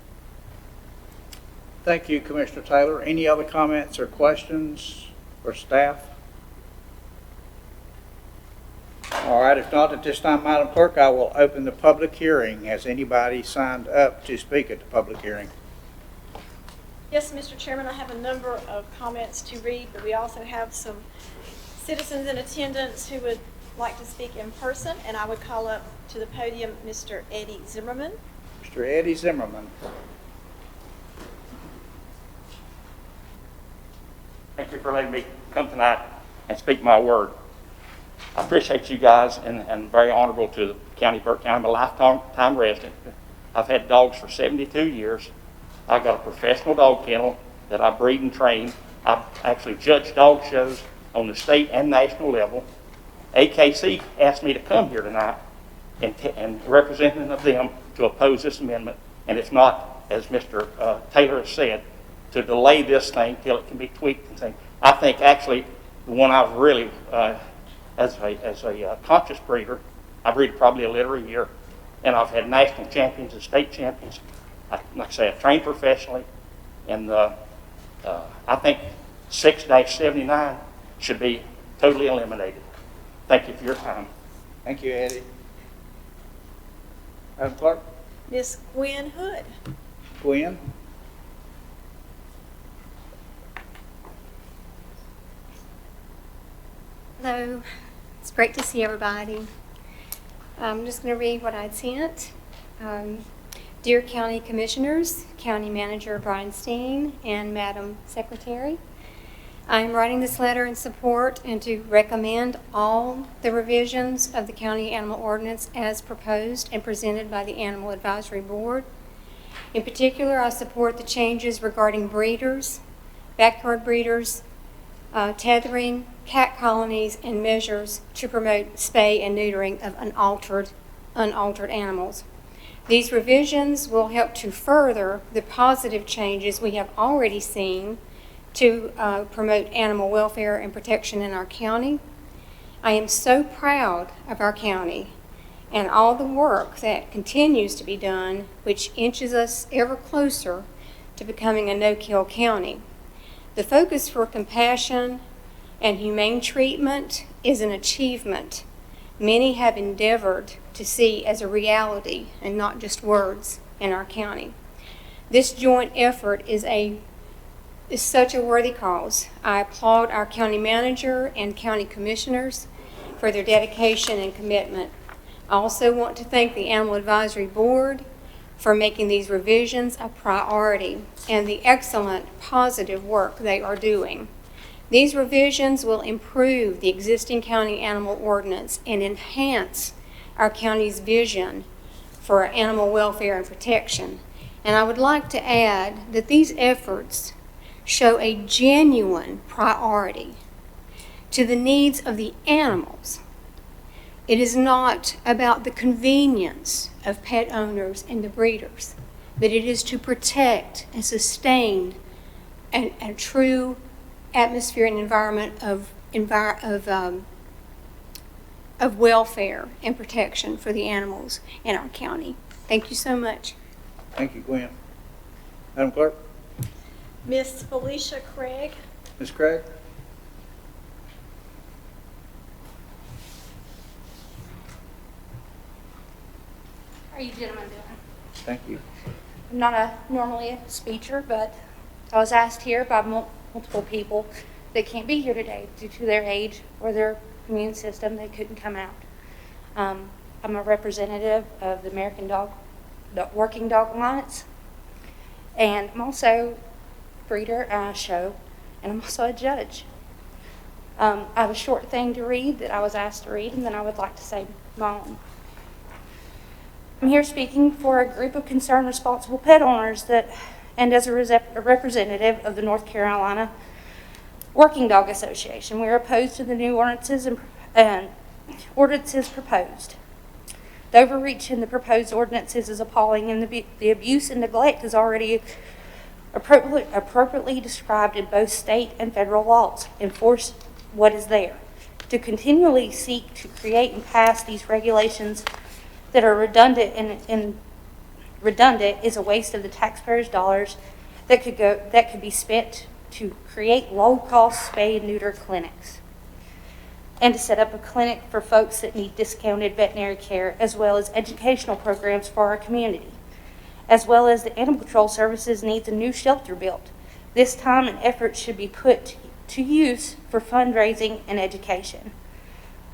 Speaker 1: Thank you, Commissioner Taylor. Any other comments or questions for staff? All right, if not, at this time, Madam Clerk, I will open the public hearing. Has anybody signed up to speak at the public hearing?
Speaker 5: Yes, Mr. Chairman, I have a number of comments to read, but we also have some citizens in attendance who would like to speak in person, and I would call up to the podium Mr. Eddie Zimmerman.
Speaker 1: Mr. Eddie Zimmerman.
Speaker 14: Thank you for letting me come tonight and speak my word. I appreciate you guys, and very honorable to the county, Burke County. I'm a lifetime resident. I've had dogs for 72 years. I've got a professional dog kennel that I breed and train. I've actually judged dog shows on the state and national level. AKC asked me to come here tonight and representing of them to oppose this amendment, and it's not, as Mr. Taylor has said, to delay this thing till it can be tweaked and things. I think actually the one I've really, as a conscious breeder, I breed probably a litter a year, and I've had national champions and state champions. Like I say, I train professionally, and I think 6-79 should be totally eliminated. Thank you for your time.
Speaker 1: Thank you, Eddie. Madam Clerk?
Speaker 5: Miss Gwen Hood.
Speaker 1: Gwen?
Speaker 15: Hello, it's great to see everybody. I'm just going to read what I'd sent. Dear County Commissioners, County Manager Brian Steen, and Madam Secretary, I am writing this letter in support and to recommend all the revisions of the County Animal Ordinance as proposed and presented by the Animal Advisory Board. In particular, I support the changes regarding breeders, backyard breeders, tethering, cat colonies, and measures to promote spay and neutering of unaltered animals. These revisions will help to further the positive changes we have already seen to promote animal welfare and protection in our county. I am so proud of our county and all the work that continues to be done, which inches us ever closer to becoming a no-kill county. The focus for compassion and humane treatment is an achievement many have endeavored to see as a reality and not just words in our county. This joint effort is such a worthy cause. I applaud our county manager and county commissioners for their dedication and commitment. I also want to thank the Animal Advisory Board for making these revisions a priority and the excellent positive work they are doing. These revisions will improve the existing county animal ordinance and enhance our county's vision for animal welfare and protection. And I would like to add that these efforts show a genuine priority to the needs of the animals. It is not about the convenience of pet owners and the breeders, but it is to protect and sustain a true atmosphere and environment of welfare and protection for the animals in our county. Thank you so much.
Speaker 1: Thank you, Gwen. Madam Clerk?
Speaker 5: Miss Felicia Craig.
Speaker 1: Ms. Craig?
Speaker 16: How are you gentlemen doing?
Speaker 1: Thank you.
Speaker 16: I'm not normally a speaker, but I was asked here by multiple people that can't be here today due to their age or their immune system. They couldn't come out. I'm a representative of the American Working Dog Alliance, and I'm also a breeder at a show, and I'm also a judge. I have a short thing to read that I was asked to read, and then I would like to say my own. I'm here speaking for a group of concerned responsible pet owners and as a representative of the North Carolina Working Dog Association. We are opposed to the new ordinances and ordinances proposed. The overreach in the proposed ordinances is appalling, and the abuse and neglect is already appropriately described in both state and federal laws. Enforce what is there. To continually seek to create and pass these regulations that are redundant is a waste of the taxpayers' dollars that could be spent to create low-cost spay and neuter clinics, and to set up a clinic for folks that need discounted veterinary care, as well as educational programs for our community, as well as the Animal Control Services needs a new shelter built. This time and effort should be put to use for fundraising and education.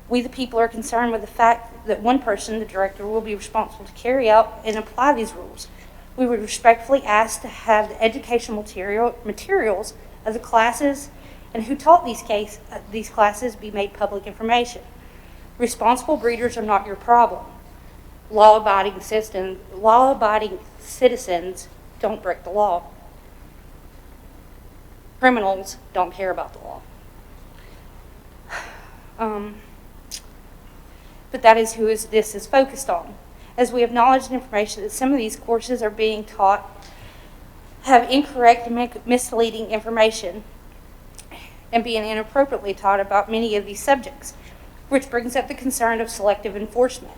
Speaker 16: We, the people, are concerned with the fact that one person, the director, will be responsible to carry out and apply these rules. We would respectfully ask to have the educational materials of the classes and who taught these classes be made public information. Responsible breeders are not your problem. Law-abiding citizens don't break the law. Criminals don't care about the law. But that is who this is focused on. As we have knowledge and information that some of these courses are being taught have incorrect and misleading information and being inappropriately taught about many of these subjects, which brings up the concern of selective enforcement.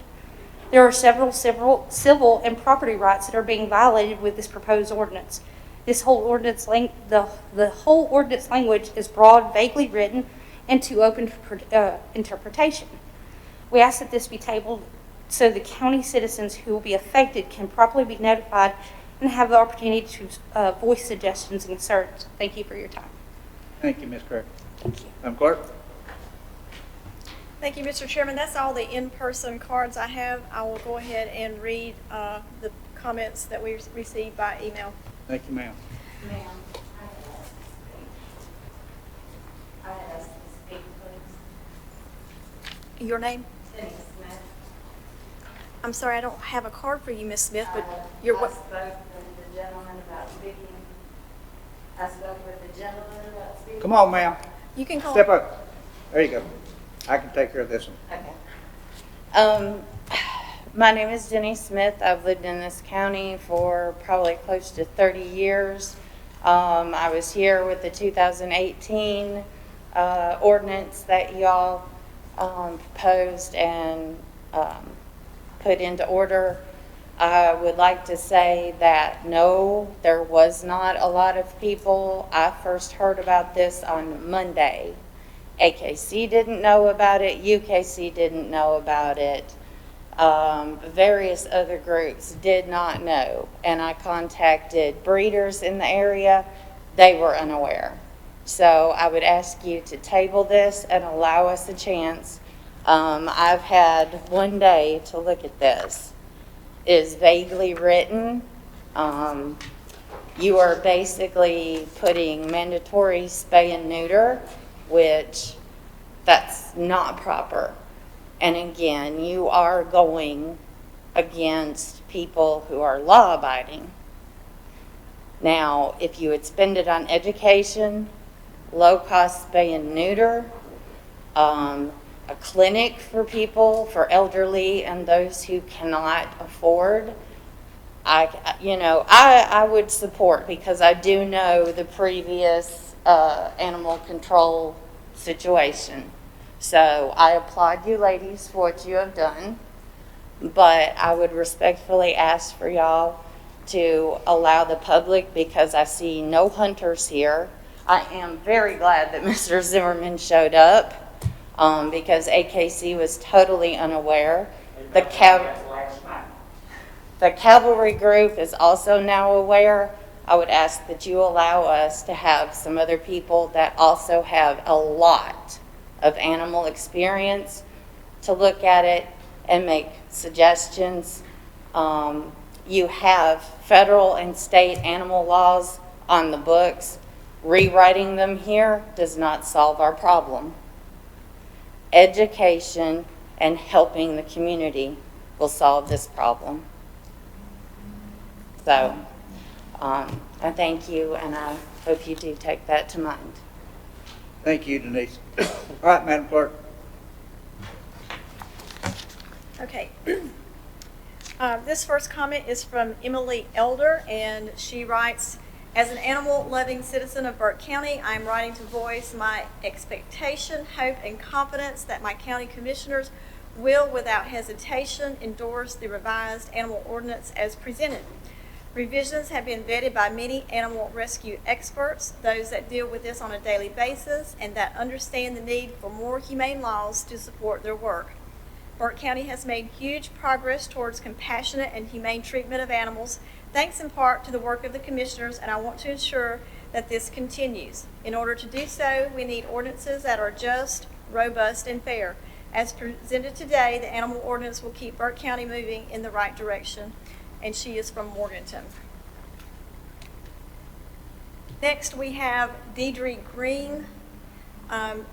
Speaker 16: There are several civil and property rights that are being violated with this proposed ordinance. The whole ordinance language is broad, vaguely written, and too open to interpretation. We ask that this be tabled so the county citizens who will be affected can properly be notified and have the opportunity to voice suggestions and concerns. Thank you for your time.
Speaker 1: Thank you, Ms. Craig.
Speaker 16: Thank you.
Speaker 1: Madam Clerk?
Speaker 5: Thank you, Mr. Chairman. That's all the in-person cards I have. I will go ahead and read the comments that we received by email.
Speaker 1: Thank you, ma'am.
Speaker 17: Ma'am, I had asked to speak, please.
Speaker 5: Your name?
Speaker 17: Denny Smith.
Speaker 5: I'm sorry, I don't have a card for you, Miss Smith, but
Speaker 17: I
Speaker 5: you're
Speaker 17: spoke
Speaker 5: what?
Speaker 17: with the gentleman about speaking. I spoke with the gentleman about speaking.
Speaker 1: Come on, ma'am.
Speaker 5: You can call.
Speaker 1: Step up. There you go. I can take care of this one.
Speaker 17: Okay. My name is Denny Smith. I've lived in this county for probably close to 30 years. I was here with the 2018 ordinance that y'all proposed and put into order. I would like to say that no, there was not a lot of people. I first heard about this on Monday. AKC didn't know about it, UKC didn't know about it. Various other groups did not know, and I contacted breeders in the area. They were unaware. So I would ask you to table this and allow us a chance. I've had one day to look at this. It is vaguely written. You are basically putting mandatory spay and neuter, which that's not proper. And again, you are going against people who are law-abiding. Now, if you would spend it on education, low-cost spay and neuter, a clinic for people, for elderly and those who cannot afford, I would support, because I do know the previous animal control situation. So I applaud you ladies for what you have done, but I would respectfully ask for y'all to allow the public, because I see no hunters here. I am very glad that Mr. Zimmerman showed up, because AKC was totally unaware. The cavalry group is also now aware. I would ask that you allow us to have some other people that also have a lot of animal experience to look at it and make suggestions. You have federal and state animal laws on the books. Rewriting them here does not solve our problem. Education and helping the community will solve this problem. So, I thank you, and I hope you do take that to mind.
Speaker 1: Thank you, Denise. All right, Madam Clerk.
Speaker 5: Okay. This first comment is from Emily Elder, and she writes, as an animal-loving citizen of Burke County, I am writing to voice my expectation, hope, and confidence that my county commissioners will, without hesitation, endorse the revised animal ordinance as presented. Revisions have been vetted by many animal rescue experts, those that deal with this on a daily basis and that understand the need for more humane laws to support their work. Burke County has made huge progress towards compassionate and humane treatment of animals, thanks in part to the work of the commissioners, and I want to ensure that this continues. In order to do so, we need ordinances that are just, robust, and fair. As presented today, the animal ordinance will keep Burke County moving in the right direction. And she is from Morganton. Next, we have Deidre Green, and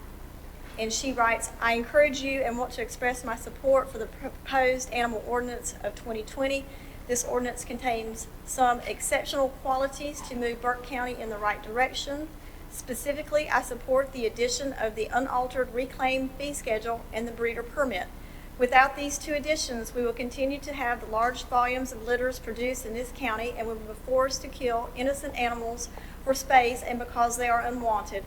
Speaker 5: she writes, I encourage you and want to express my support for the proposed animal ordinance of 2020. This ordinance contains some exceptional qualities to move Burke County in the right direction. Specifically, I support the addition of the unaltered reclaim fee schedule and the breeder permit. Without these two additions, we will continue to have the large volumes of litters produced in this county, and we will be forced to kill innocent animals for space and because they are unwanted.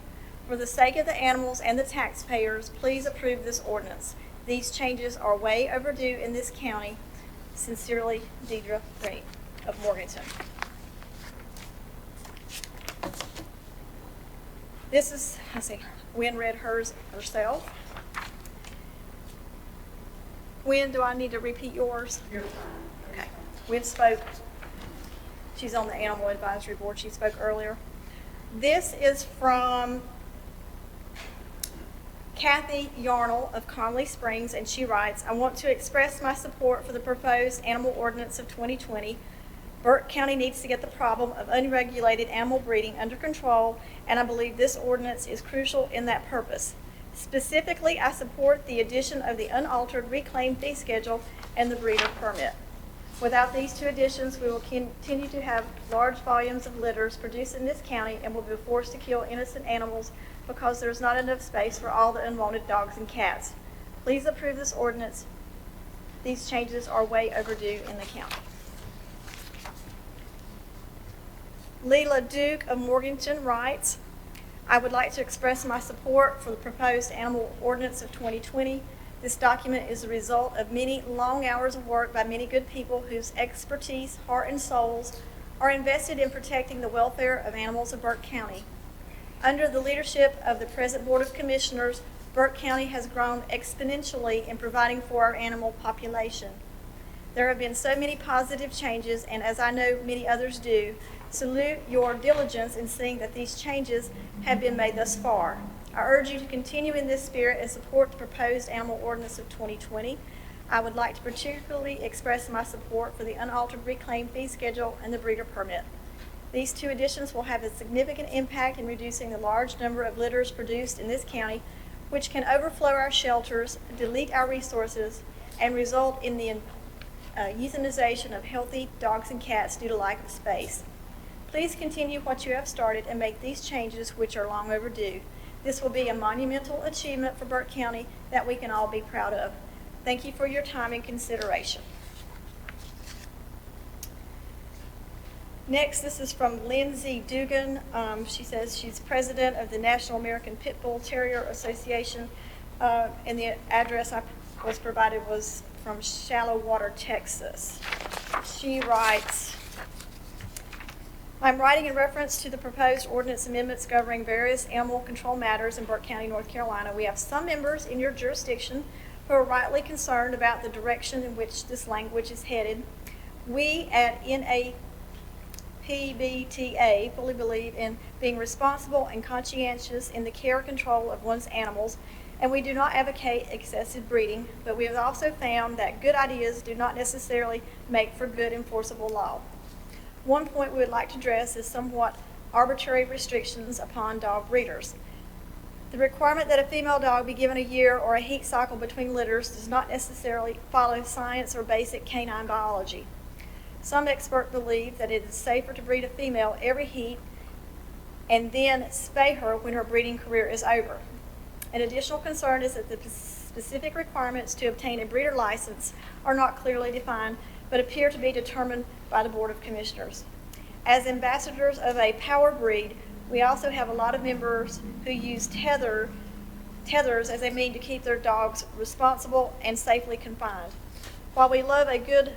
Speaker 5: For the sake of the animals and the taxpayers, please approve this ordinance. These changes are way overdue in this county. Sincerely, Deidre Green of Morganton. This is, Wynn read hers herself. When do I need to repeat yours?
Speaker 13: You're fine.
Speaker 5: Okay. Wynn spoke. She's on the Animal Advisory Board. She spoke earlier. This is from Kathy Yarnell of Conley Springs, and she writes, I want to express my support for the proposed animal ordinance of 2020. Burke County needs to get the problem of unregulated animal breeding under control, and I believe this ordinance is crucial in that purpose. Specifically, I support the addition of the unaltered reclaimed fee schedule and the breeder permit. Without these two additions, we will continue to have large volumes of litters produced in this county and will be forced to kill innocent animals because there is not enough space for all the unwanted dogs and cats. Please approve this ordinance. These changes are way overdue in the county. Leela Duke of Morganton writes, I would like to express my support for the proposed animal ordinance of 2020. This document is the result of many long hours of work by many good people whose expertise, heart, and souls are invested in protecting the welfare of animals of Burke County. Under the leadership of the present Board of Commissioners, Burke County has grown exponentially in providing for our animal population. There have been so many positive changes, and as I know many others do, salute your diligence in seeing that these changes have been made thus far. I urge you to continue in this spirit and support the proposed animal ordinance of 2020. I would like to particularly express my support for the unaltered reclaimed fee schedule and the breeder permit. These two additions will have a significant impact in reducing the large number of litters produced in this county, which can overflow our shelters, delete our resources, and result in the euthanization of healthy dogs and cats due to lack of space. Please continue what you have started and make these changes, which are long overdue. This will be a monumental achievement for Burke County that we can all be proud of. Thank you for your time and consideration. Next, this is from Lindsay Dugan. She says she's president of the National American Pit Bull Terrier Association, and the address I was provided was from Shallow Water, Texas. She writes, I'm writing in reference to the proposed ordinance amendments governing various animal control matters in Burke County, North Carolina. We have some members in your jurisdiction who are rightly concerned about the direction in which this language is headed. We at NAPBTA fully believe in being responsible and conscientious in the care and control of one's animals, and we do not advocate excessive breeding, but we have also found that good ideas do not necessarily make for good enforceable law. One point we would like to address is somewhat arbitrary restrictions upon dog breeders. The requirement that a female dog be given a year or a heat cycle between litters does not necessarily follow science or basic canine biology. Some experts believe that it is safer to breed a female every heat and then spay her when her breeding career is over. An additional concern is that the specific requirements to obtain a breeder license are not clearly defined, but appear to be determined by the Board of Commissioners. As ambassadors of a power breed, we also have a lot of members who use tethers as a means to keep their dogs responsible and safely confined. While we love a good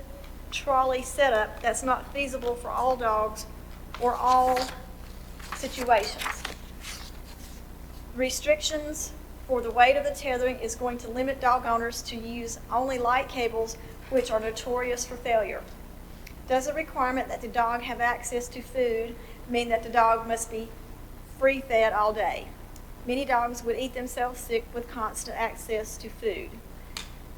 Speaker 5: trolley setup, that's not feasible for all dogs or all situations. Restrictions for the weight of the tethering is going to limit dog owners to use only light cables, which are notorious for failure. Does the requirement that the dog have access to food mean that the dog must be free-fed all day? Many dogs would eat themselves sick with constant access to food.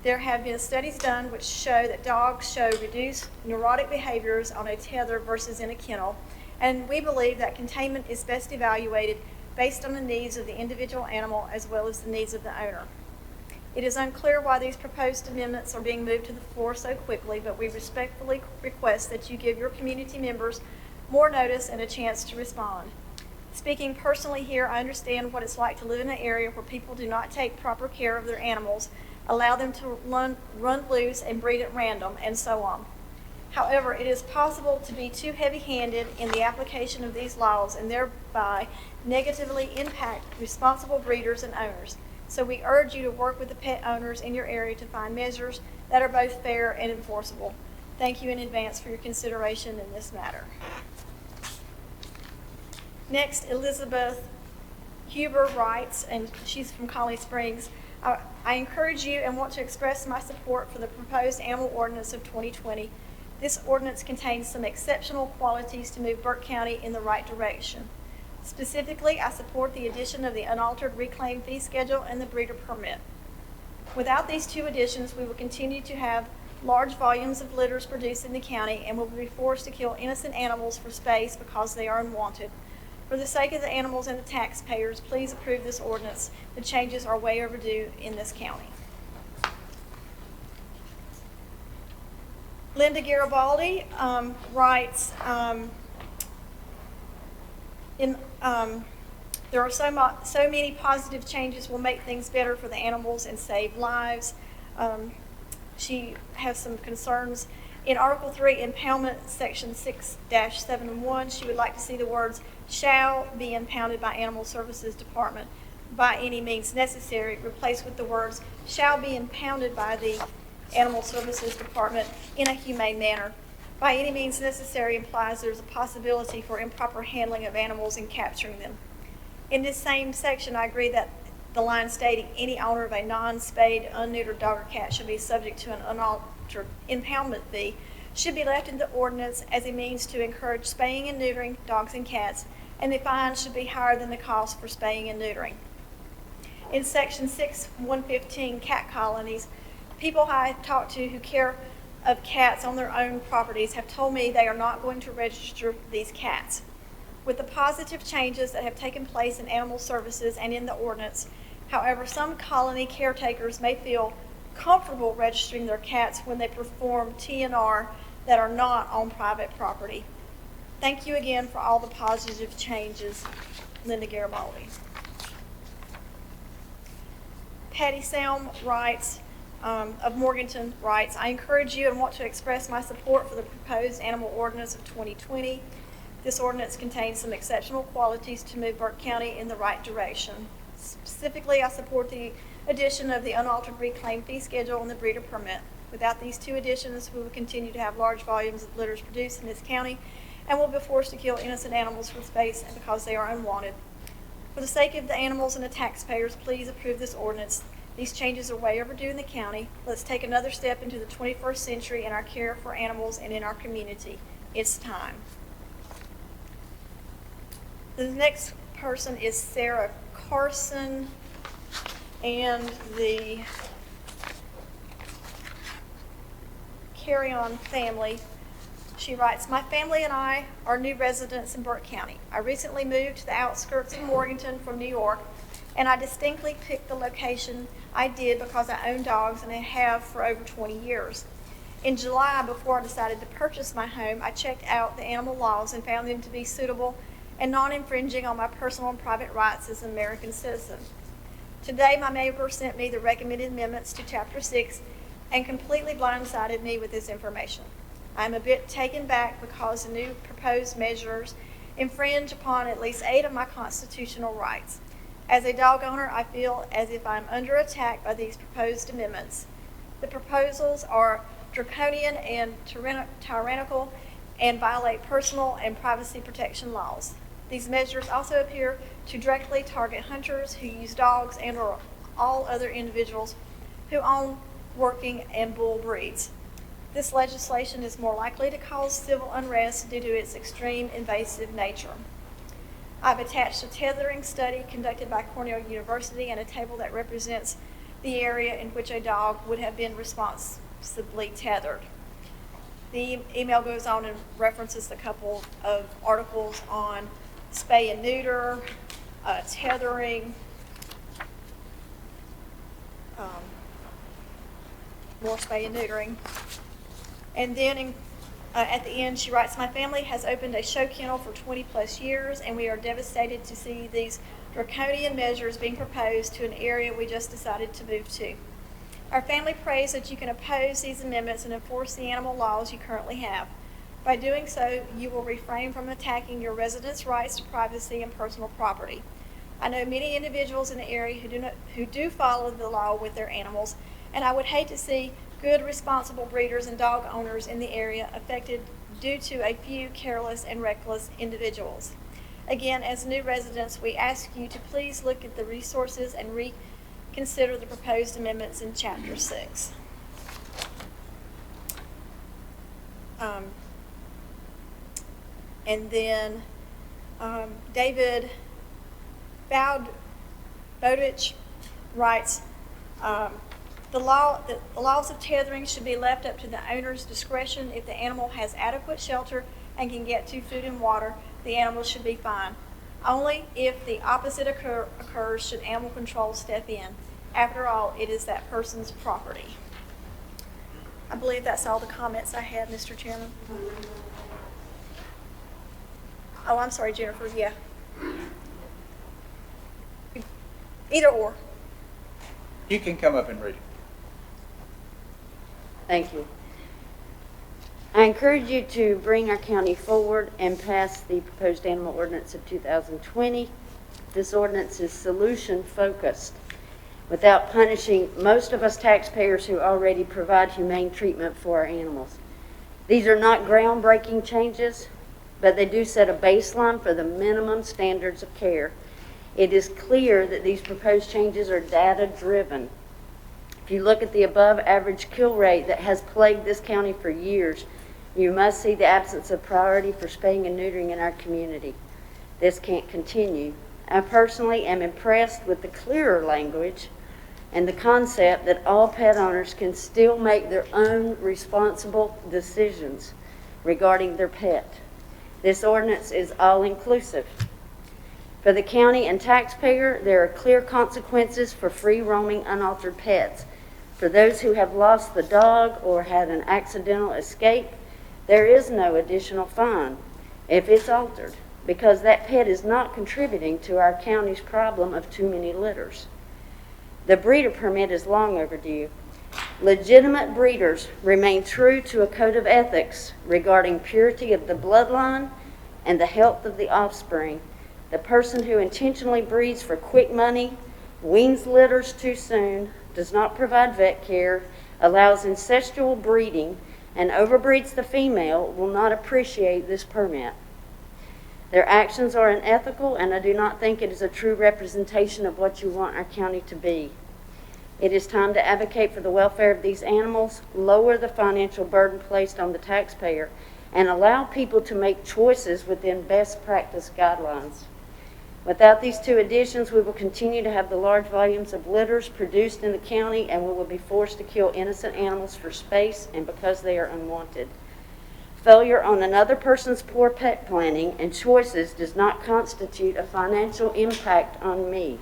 Speaker 5: There have been studies done which show that dogs show reduced neurotic behaviors on a tether versus in a kennel, and we believe that containment is best evaluated based on the needs of the individual animal as well as the needs of the owner. It is unclear why these proposed amendments are being moved to the floor so quickly, but we respectfully request that you give your community members more notice and a chance to respond. Speaking personally here, I understand what it's like to live in an area where people do not take proper care of their animals, allow them to run loose and breed at random, and so on. However, it is possible to be too heavy-handed in the application of these laws and thereby negatively impact responsible breeders and owners. So we urge you to work with the pet owners in your area to find measures that are both fair and enforceable. Thank you in advance for your consideration in this matter. Next, Elizabeth Huber writes, and she's from Collie Springs. I encourage you and want to express my support for the proposed animal ordinance of 2020. This ordinance contains some exceptional qualities to move Burke County in the right direction. Specifically, I support the addition of the unaltered reclaimed fee schedule and the breeder permit. Without these two additions, we will continue to have large volumes of litters produced in the county and will be forced to kill innocent animals for space because they are unwanted. For the sake of the animals and the taxpayers, please approve this ordinance. The changes are way overdue in this county. Linda Garibaldi writes, there are so many positive changes will make things better for the animals and save lives. She has some concerns. In Article 3, Impoundment, Section 6-7-1, she would like to see the words shall be impounded by Animal Services Department by any means necessary replaced with the words shall be impounded by the Animal Services Department in a humane manner. By any means necessary implies there's a possibility for improper handling of animals and capturing them. In this same section, I agree that the line stating any owner of a non-spayed, unneutered dog or cat should be subject to an unaltered impoundment fee should be left in the ordinance as a means to encourage spaying and neutering dogs and cats, and the fine should be higher than the cost for spaying and neutering. In Section 6-115, cat colonies, people I have talked to who care of cats on their own properties have told me they are not going to register these cats. With the positive changes that have taken place in animal services and in the ordinance, however, some colony caretakers may feel comfortable registering their cats when they perform TNR that are not on private property. Thank you again for all the positive changes. Linda Garibaldi. Patty Selm writes, of Morganton writes, I encourage you and want to express my support for the proposed animal ordinance of 2020. This ordinance contains some exceptional qualities to move Burke County in the right direction. Specifically, I support the addition of the unaltered reclaim fee schedule and the breeder permit. Without these two additions, we will continue to have large volumes of litters produced in this county and will be forced to kill innocent animals for space and because they are unwanted. For the sake of the animals and the taxpayers, please approve this ordinance. These changes are way overdue in the county. Let's take another step into the 21st century in our care for animals and in our community. It's time. The next person is Sarah Carson, and the Carry On family. She writes, my family and I are new residents in Burke County. I recently moved to the outskirts of Morganton from New York, and I distinctly picked the location I did because I own dogs and I have for over 20 years. In July, before I decided to purchase my home, I checked out the animal laws and found them to be suitable and non-infringing on my personal and private rights as an American citizen. Today, my neighbor sent me the recommended amendments to Chapter 6 and completely blindsided me with this information. I'm a bit taken back because the new proposed measures infringe upon at least 8 of my constitutional rights. As a dog owner, I feel as if I'm under attack by these proposed amendments. The proposals are draconian and tyrannical and violate personal and privacy protection laws. These measures also appear to directly target hunters who use dogs and or all other individuals who own working and bull breeds. This legislation is more likely to cause civil unrest due to its extreme invasive nature. I've attached a tethering study conducted by Cornell University and a table that represents the area in which a dog would have been responsibly tethered. The email goes on and references a couple of articles on spay and neuter, tethering, more spay and neutering. And then at the end, she writes, my family has opened a show kennel for 20 plus years, and we are devastated to see these draconian measures being proposed to an area we just decided to move to. Our family prays that you can oppose these amendments and enforce the animal laws you currently have. By doing so, you will refrain from attacking your residents' rights to privacy and personal property. I know many individuals in the area who do follow the law with their animals, and I would hate to see good, responsible breeders and dog owners in the area affected due to a few careless and reckless individuals. Again, as new residents, we ask you to please look at the resources and reconsider the proposed amendments in Chapter 6. And then David Bowditch writes, The laws of tethering should be left up to the owner's discretion. If the animal has adequate shelter and can get to food and water, the animal should be fine. Only if the opposite occurs should animal control step in. After all, it is that person's property. I believe that's all the comments I had, Mr. Chairman. Oh, I'm sorry, Jennifer, yeah. Either or.
Speaker 1: You can come up and read it.
Speaker 18: Thank you. I encourage you to bring our county forward and pass the proposed animal ordinance of 2020. This ordinance is solution focused without punishing most of us taxpayers who already provide humane treatment for our animals. These are not groundbreaking changes, but they do set a baseline for the minimum standards of care. It is clear that these proposed changes are data-driven. If you look at the above average kill rate that has plagued this county for years, you must see the absence of priority for spaying and neutering in our community. This can't continue. I personally am impressed with the clearer language and the concept that all pet owners can still make their own responsible decisions regarding their pet. This ordinance is all-inclusive. For the county and taxpayer, there are clear consequences for free-roaming, unaltered pets. For those who have lost the dog or had an accidental escape, there is no additional fine if it's altered, because that pet is not contributing to our county's problem of too many litters. The breeder permit is long overdue. Legitimate breeders remain true to a code of ethics regarding purity of the bloodline and the health of the offspring. The person who intentionally breeds for quick money, weans litters too soon, does not provide vet care, allows incestual breeding, and overbreeds the female will not appreciate this permit. Their actions are unethical, and I do not think it is a true representation of what you want our county to be. It is time to advocate for the welfare of these animals, lower the financial burden placed on the taxpayer, and allow people to make choices within best practice guidelines. Without these two additions, we will continue to have the large volumes of litters produced in the county, and we will be forced to kill innocent animals for space and because they are unwanted. Failure on another person's poor pet planning and choices does not constitute a financial impact on me.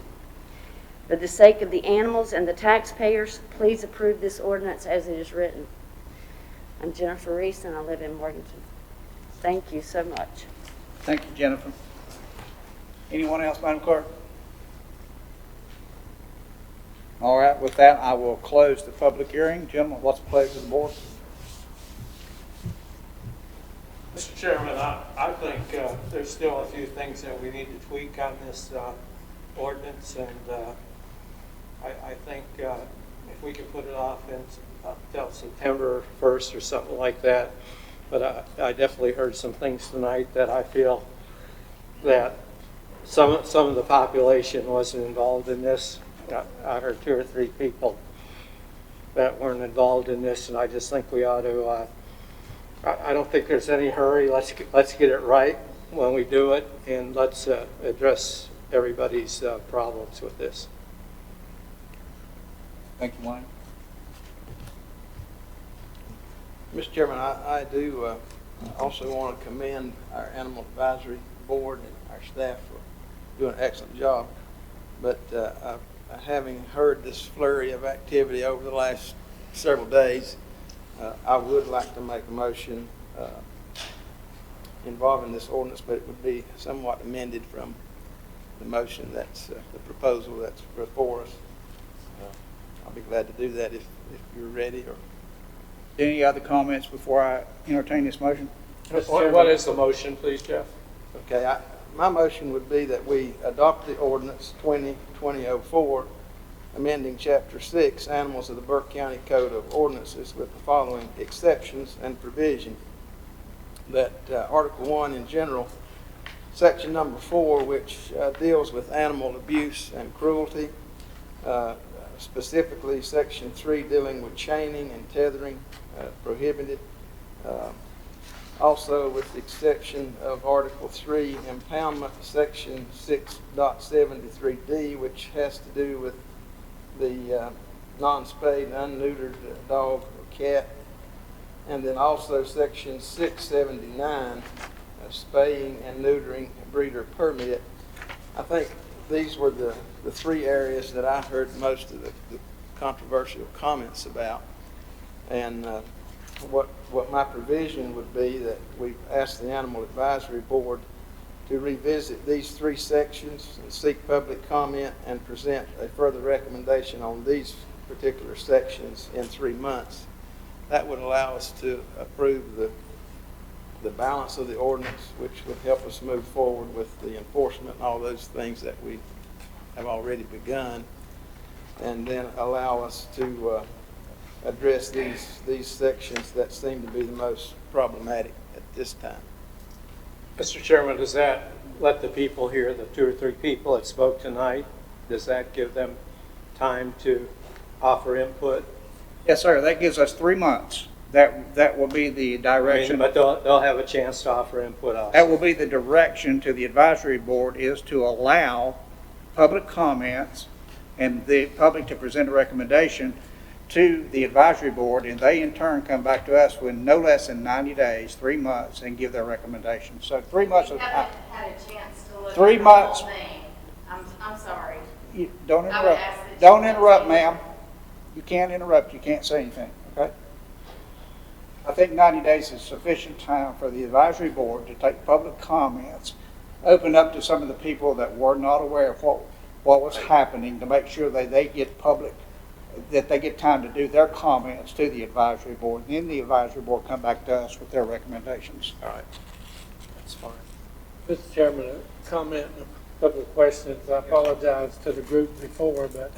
Speaker 18: For the sake of the animals and the taxpayers, please approve this ordinance as it is written. I'm Jennifer Reese, and I live in Morganton. Thank you so much.
Speaker 1: Thank you, Jennifer. Anyone else, Madam Clerk? All right, with that, I will close the public hearing. Gentlemen, what's the pleasure of the board?
Speaker 19: Mr. Chairman, I think there's still a few things that we need to tweak on this ordinance, and I think if we could put it off until September 1st or something like that. But I definitely heard some things tonight that I feel that some of the population wasn't involved in this. I heard 2 or 3 people that weren't involved in this, and I just think we ought to. I don't think there's any hurry. Let's get it right when we do it, and let's address everybody's problems with this.
Speaker 1: Thank you, Wayne.
Speaker 20: Mr. Chairman, I do also want to commend our Animal Advisory Board and our staff for doing an excellent job. But having heard this flurry of activity over the last several days, I would like to make a motion involving this ordinance, but it would be somewhat amended from the motion that's the proposal that's before us. I'll be glad to do that if you're ready. Or
Speaker 1: any other comments before I entertain this motion?
Speaker 19: What is the motion, please, Jeff?
Speaker 20: Okay, my motion would be that we adopt the ordinance 20-2004, amending Chapter 6, Animals of the Burke County Code of Ordinances, with the following exceptions and provision. That Article 1 in general, Section number 4, which deals with animal abuse and cruelty, specifically Section 3 dealing with chaining and tethering, prohibited. Also, with the exception of Article 3, impoundment, Section 6.73D, which has to do with the non-spayed, unneutered dog or cat. And then also section 679, spaying and neutering breeder permit. I think these were the three areas that I heard most of the controversial comments about. And what my provision would be that we ask the Animal Advisory Board to revisit these three sections and seek public comment and present a further recommendation on these particular sections in 3 months. That would allow us to approve the balance of the ordinance, which would help us move forward with the enforcement and all those things that we have already begun, and then allow us to address these sections that seem to be the most problematic at this time.
Speaker 19: Mr. Chairman, does that let the people here, the 2 or 3 people that spoke tonight, does that give them time to offer input?
Speaker 1: Yes, sir. That gives us 3 months. That will be the direction.
Speaker 19: But they'll have a chance to offer input also.
Speaker 1: That will be the direction to the advisory board, is to allow public comments and the public to present a recommendation to the advisory board, and they in turn come back to us with no less than 90 days, 3 months, and give their recommendation. So 3 months.
Speaker 21: We haven't had a chance to look
Speaker 1: 3
Speaker 21: at the
Speaker 1: months.
Speaker 21: whole thing. I'm sorry.
Speaker 1: Don't
Speaker 21: I would
Speaker 1: interrupt.
Speaker 21: ask that you
Speaker 1: Don't
Speaker 21: please
Speaker 1: interrupt,
Speaker 21: say-
Speaker 1: ma'am. You can't interrupt. You can't say anything, okay? I think 90 days is sufficient time for the advisory board to take public comments, open up to some of the people that were not aware of what was happening, to make sure that they get time to do their comments to the advisory board. Then the advisory board come back to us with their recommendations.
Speaker 20: All right. That's fine.
Speaker 4: Mr. Chairman, a comment and a couple of questions. I apologize to the group before, but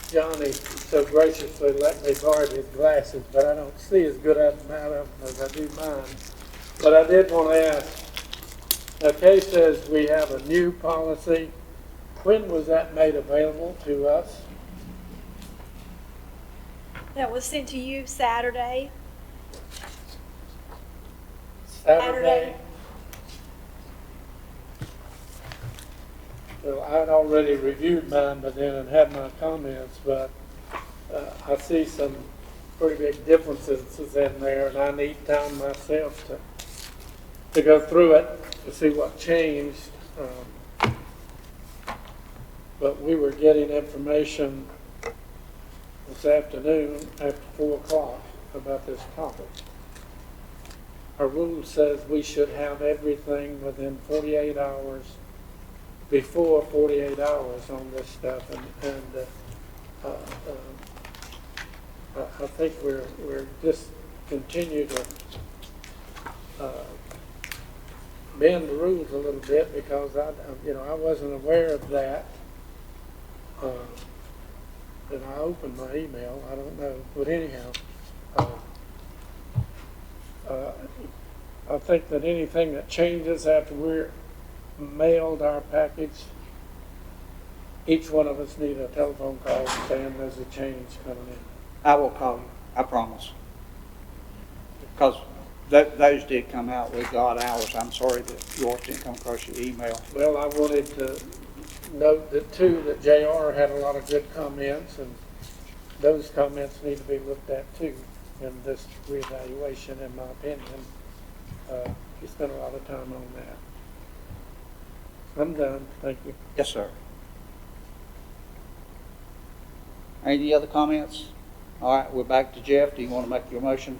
Speaker 4: Johnny so graciously let me borrow his glasses, but I don't see as good out of them as I do mine. But I did want to ask, now Kay says we have a new policy. When was that made available to us?
Speaker 5: That was sent to you Saturday.
Speaker 4: Saturday? Well, I'd already reviewed mine by then and had my comments, but I see some pretty big differences in there, and I need time myself to go through it to see what changed. But we were getting information this afternoon after 4 o'clock about this topic. Our rule says we should have everything within 48 hours, before 48 hours on this stuff, and I think we're just continue to bend the rules a little bit, because I wasn't aware of that. And I opened my email, I don't know, but anyhow, I think that anything that changes after we're mailed our package, each one of us need a telephone call saying there's a change coming in.
Speaker 1: I will call you, I promise. Because those did come out with odd hours. I'm sorry that yours didn't come across your email.
Speaker 4: Well, I wanted to note that too, that JR had a lot of good comments, and those comments need to be looked at too in this reevaluation, in my opinion. We spent a lot of time on that. I'm done. Thank you.
Speaker 1: Yes, sir. Any other comments? All right, we're back to Jeff. Do you want to make your motion?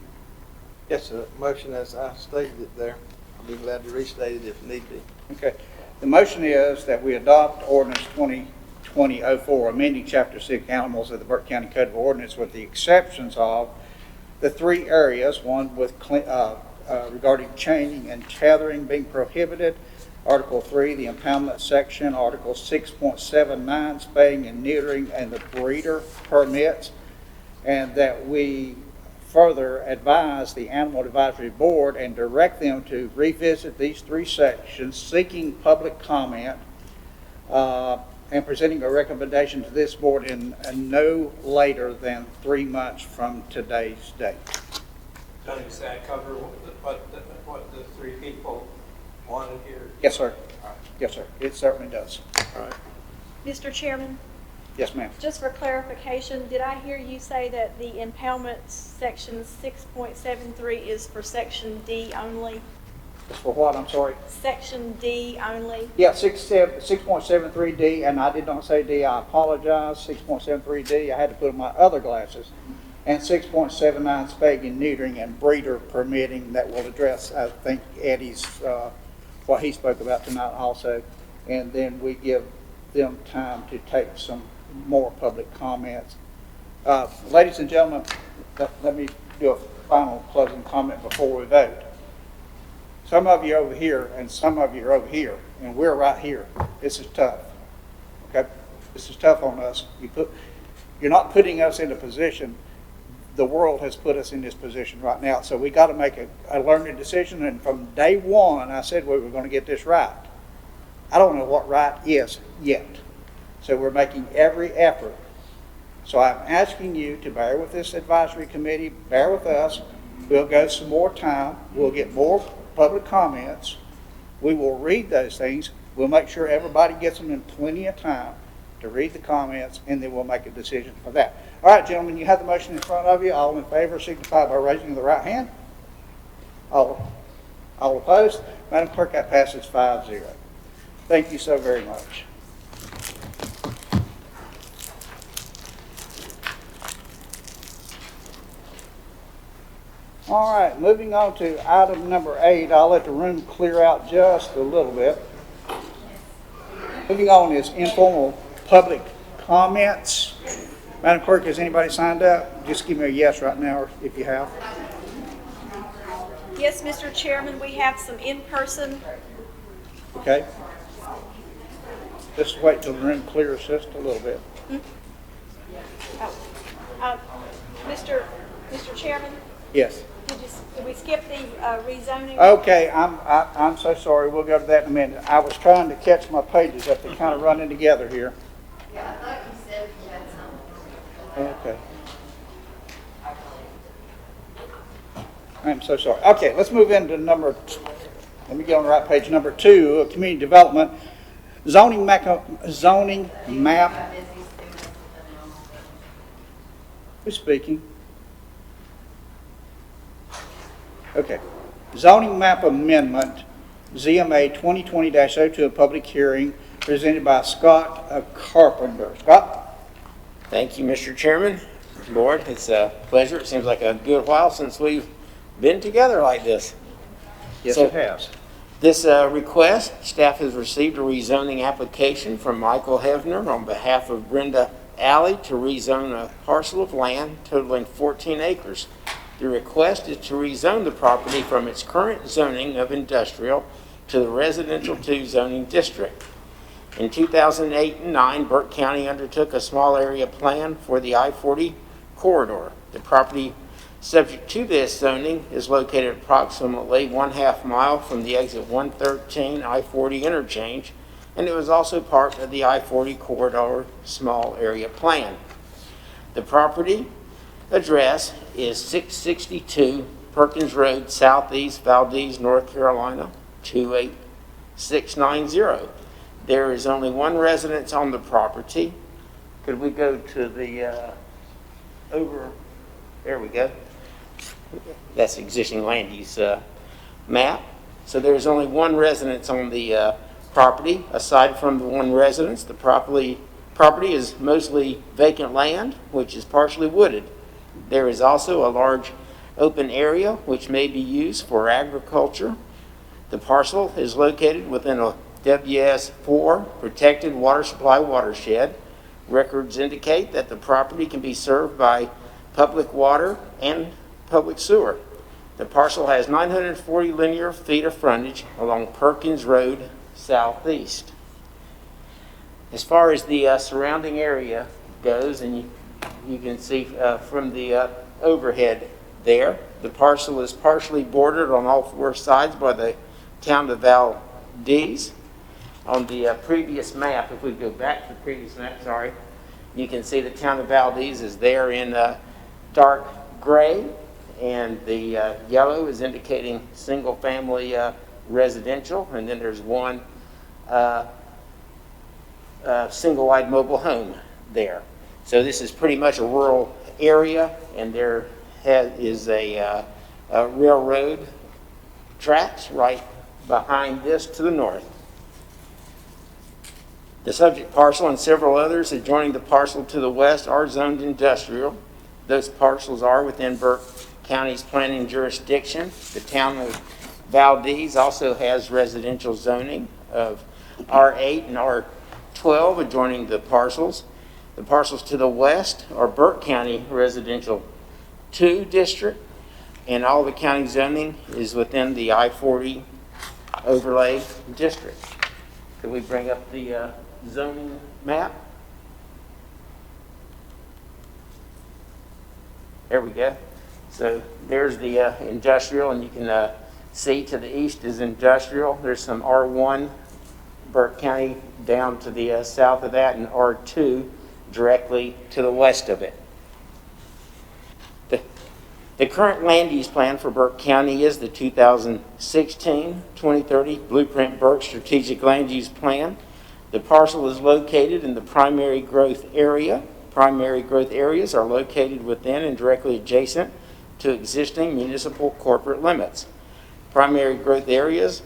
Speaker 20: Yes, sir. Motion as I stated it there. I'll be glad to restate it if need be.
Speaker 1: Okay. The motion is that we adopt ordinance 2020-04, amending Chapter 6 Animals of the Burke County Code of Ordinance, with the exceptions of the 3 areas, one with regarding chaining and tethering being prohibited, Article 3, the impoundment section, Article 6.79, spaying and neutering and the breeder permits, and that we further advise the Animal Advisory Board and direct them to revisit these 3 sections, seeking public comment, and presenting a recommendation to this board in no later than 3 months from today's date.
Speaker 19: Does that cover what the 3 people wanted here?
Speaker 1: Yes, sir. Yes, sir. It certainly does.
Speaker 20: All right.
Speaker 5: Mr. Chairman,
Speaker 1: Yes, ma'am.
Speaker 5: Just for clarification, did I hear you say that the impoundment section 6.73 is for section D only?
Speaker 1: It's for what, I'm sorry?
Speaker 5: Section D only?
Speaker 1: Yeah, 6.73D, and I did not say D, I apologize. 6.73D, I had to put on my other glasses. And 6.79 spaying and neutering and breeder permitting, that will address, I think, Eddie's, what he spoke about tonight also. And then we give them time to take some more public comments. Ladies and gentlemen, let me do a final closing comment before we vote. Some of you are over here and some of you are over here, and we're right here. This is tough. Okay? This is tough on us. You're not putting us in a position. The world has put us in this position right now. So we got to make a learning decision. And from day one, I said we were going to get this right. I don't know what right is yet. So we're making every effort. So I'm asking you to bear with this advisory committee, bear with us. We'll go some more time. We'll get more public comments. We will read those things. We'll make sure everybody gets them in plenty of time to read the comments, and then we'll make a decision for that. All right, gentlemen, you have the motion in front of you. All in favor signify by raising the right hand. All opposed? Madam Clerk, that passes 5-0. Thank you so very much. All right, moving on to item number 8. I'll let the room clear out just a little bit. Moving on is informal public comments. Madam Clerk, has anybody signed up? Just give me a yes right now if you have.
Speaker 5: Yes, Mr. Chairman, we have some in-person.
Speaker 1: Okay. Just wait till the room clears just a little bit.
Speaker 5: Mr. Chairman?
Speaker 1: Yes.
Speaker 5: Did we skip the rezoning?
Speaker 1: Okay, I'm so sorry. We'll go to that in a minute. I was trying to catch my pages up. They're kind of running together here.
Speaker 21: Yeah, I thought you said you had something.
Speaker 1: Okay. I'm so sorry. Okay, let's move into let me get on the right page, number 2, community development, zoning map. Who's speaking? Okay. Zoning map amendment, ZMA 2020-02, a public hearing presented by Scott Carpenter. Scott?
Speaker 2: Thank you, Mr. Chairman. Board, it's a pleasure. It seems like a good while since we've been together like this.
Speaker 1: Yes, it has.
Speaker 2: This request, staff has received a rezoning application from Michael Hevner on behalf of Brenda Alley to rezone a parcel of land totaling 14 acres. The request is to rezone the property from its current zoning of industrial to the residential 2 zoning district. In 2008 and 9, Burke County undertook a small area plan for the I-40 corridor. The property subject to this zoning is located approximately 1/2 mile from the exit 113 I-40 interchange, and it was also part of the I-40 corridor small area plan. The property address is 662 Perkins Road, Southeast Valdez, North Carolina, 28690. There is only one residence on the property. Could we go to the there we go. That's existing land use map. So there's only one residence on the property. Aside from the one residence, the property is mostly vacant land, which is partially wooded. There is also a large open area which may be used for agriculture. The parcel is located within a WS4 protected water supply watershed. Records indicate that the property can be served by public water and public sewer. The parcel has 940 linear feet of frontage along Perkins Road southeast. As far as the surrounding area goes, and you can see from the overhead there, the parcel is partially bordered on all 4 sides by the town of Valdez. On the previous map, if we go back to the previous map, sorry, you can see the town of Valdez is there in dark gray, and the yellow is indicating single family residential, and then there's one single wide mobile home there. So this is pretty much a rural area, and there is a railroad tracks right behind this to the north. The subject parcel and several others adjoining the parcel to the west are zoned industrial. Those parcels are within Burke County's planning jurisdiction. The town of Valdez also has residential zoning of R8 and R12 adjoining the parcels. The parcels to the west are Burke County Residential 2 district, and all the county zoning is within the I-40 overlay district. Could we bring up the zoning map? There we go. So there's the industrial, and you can see to the east is industrial. There's some R1 Burke County down to the south of that, and R2 directly to the west of it. The current land use plan for Burke County is the 2016-2030 Blueprint Burke Strategic Land Use Plan. The parcel is located in the primary growth area. Primary growth areas are located within and directly adjacent to existing municipal corporate limits. Primary growth areas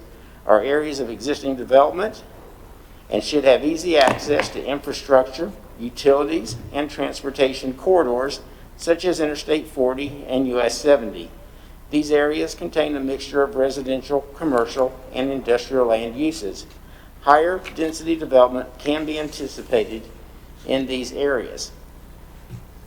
Speaker 2: are areas of existing development and should have easy access to infrastructure, utilities, and transportation corridors such as Interstate 40 and US 70. These areas contain a mixture of residential, commercial, and industrial land uses. Higher density development can be anticipated in these areas.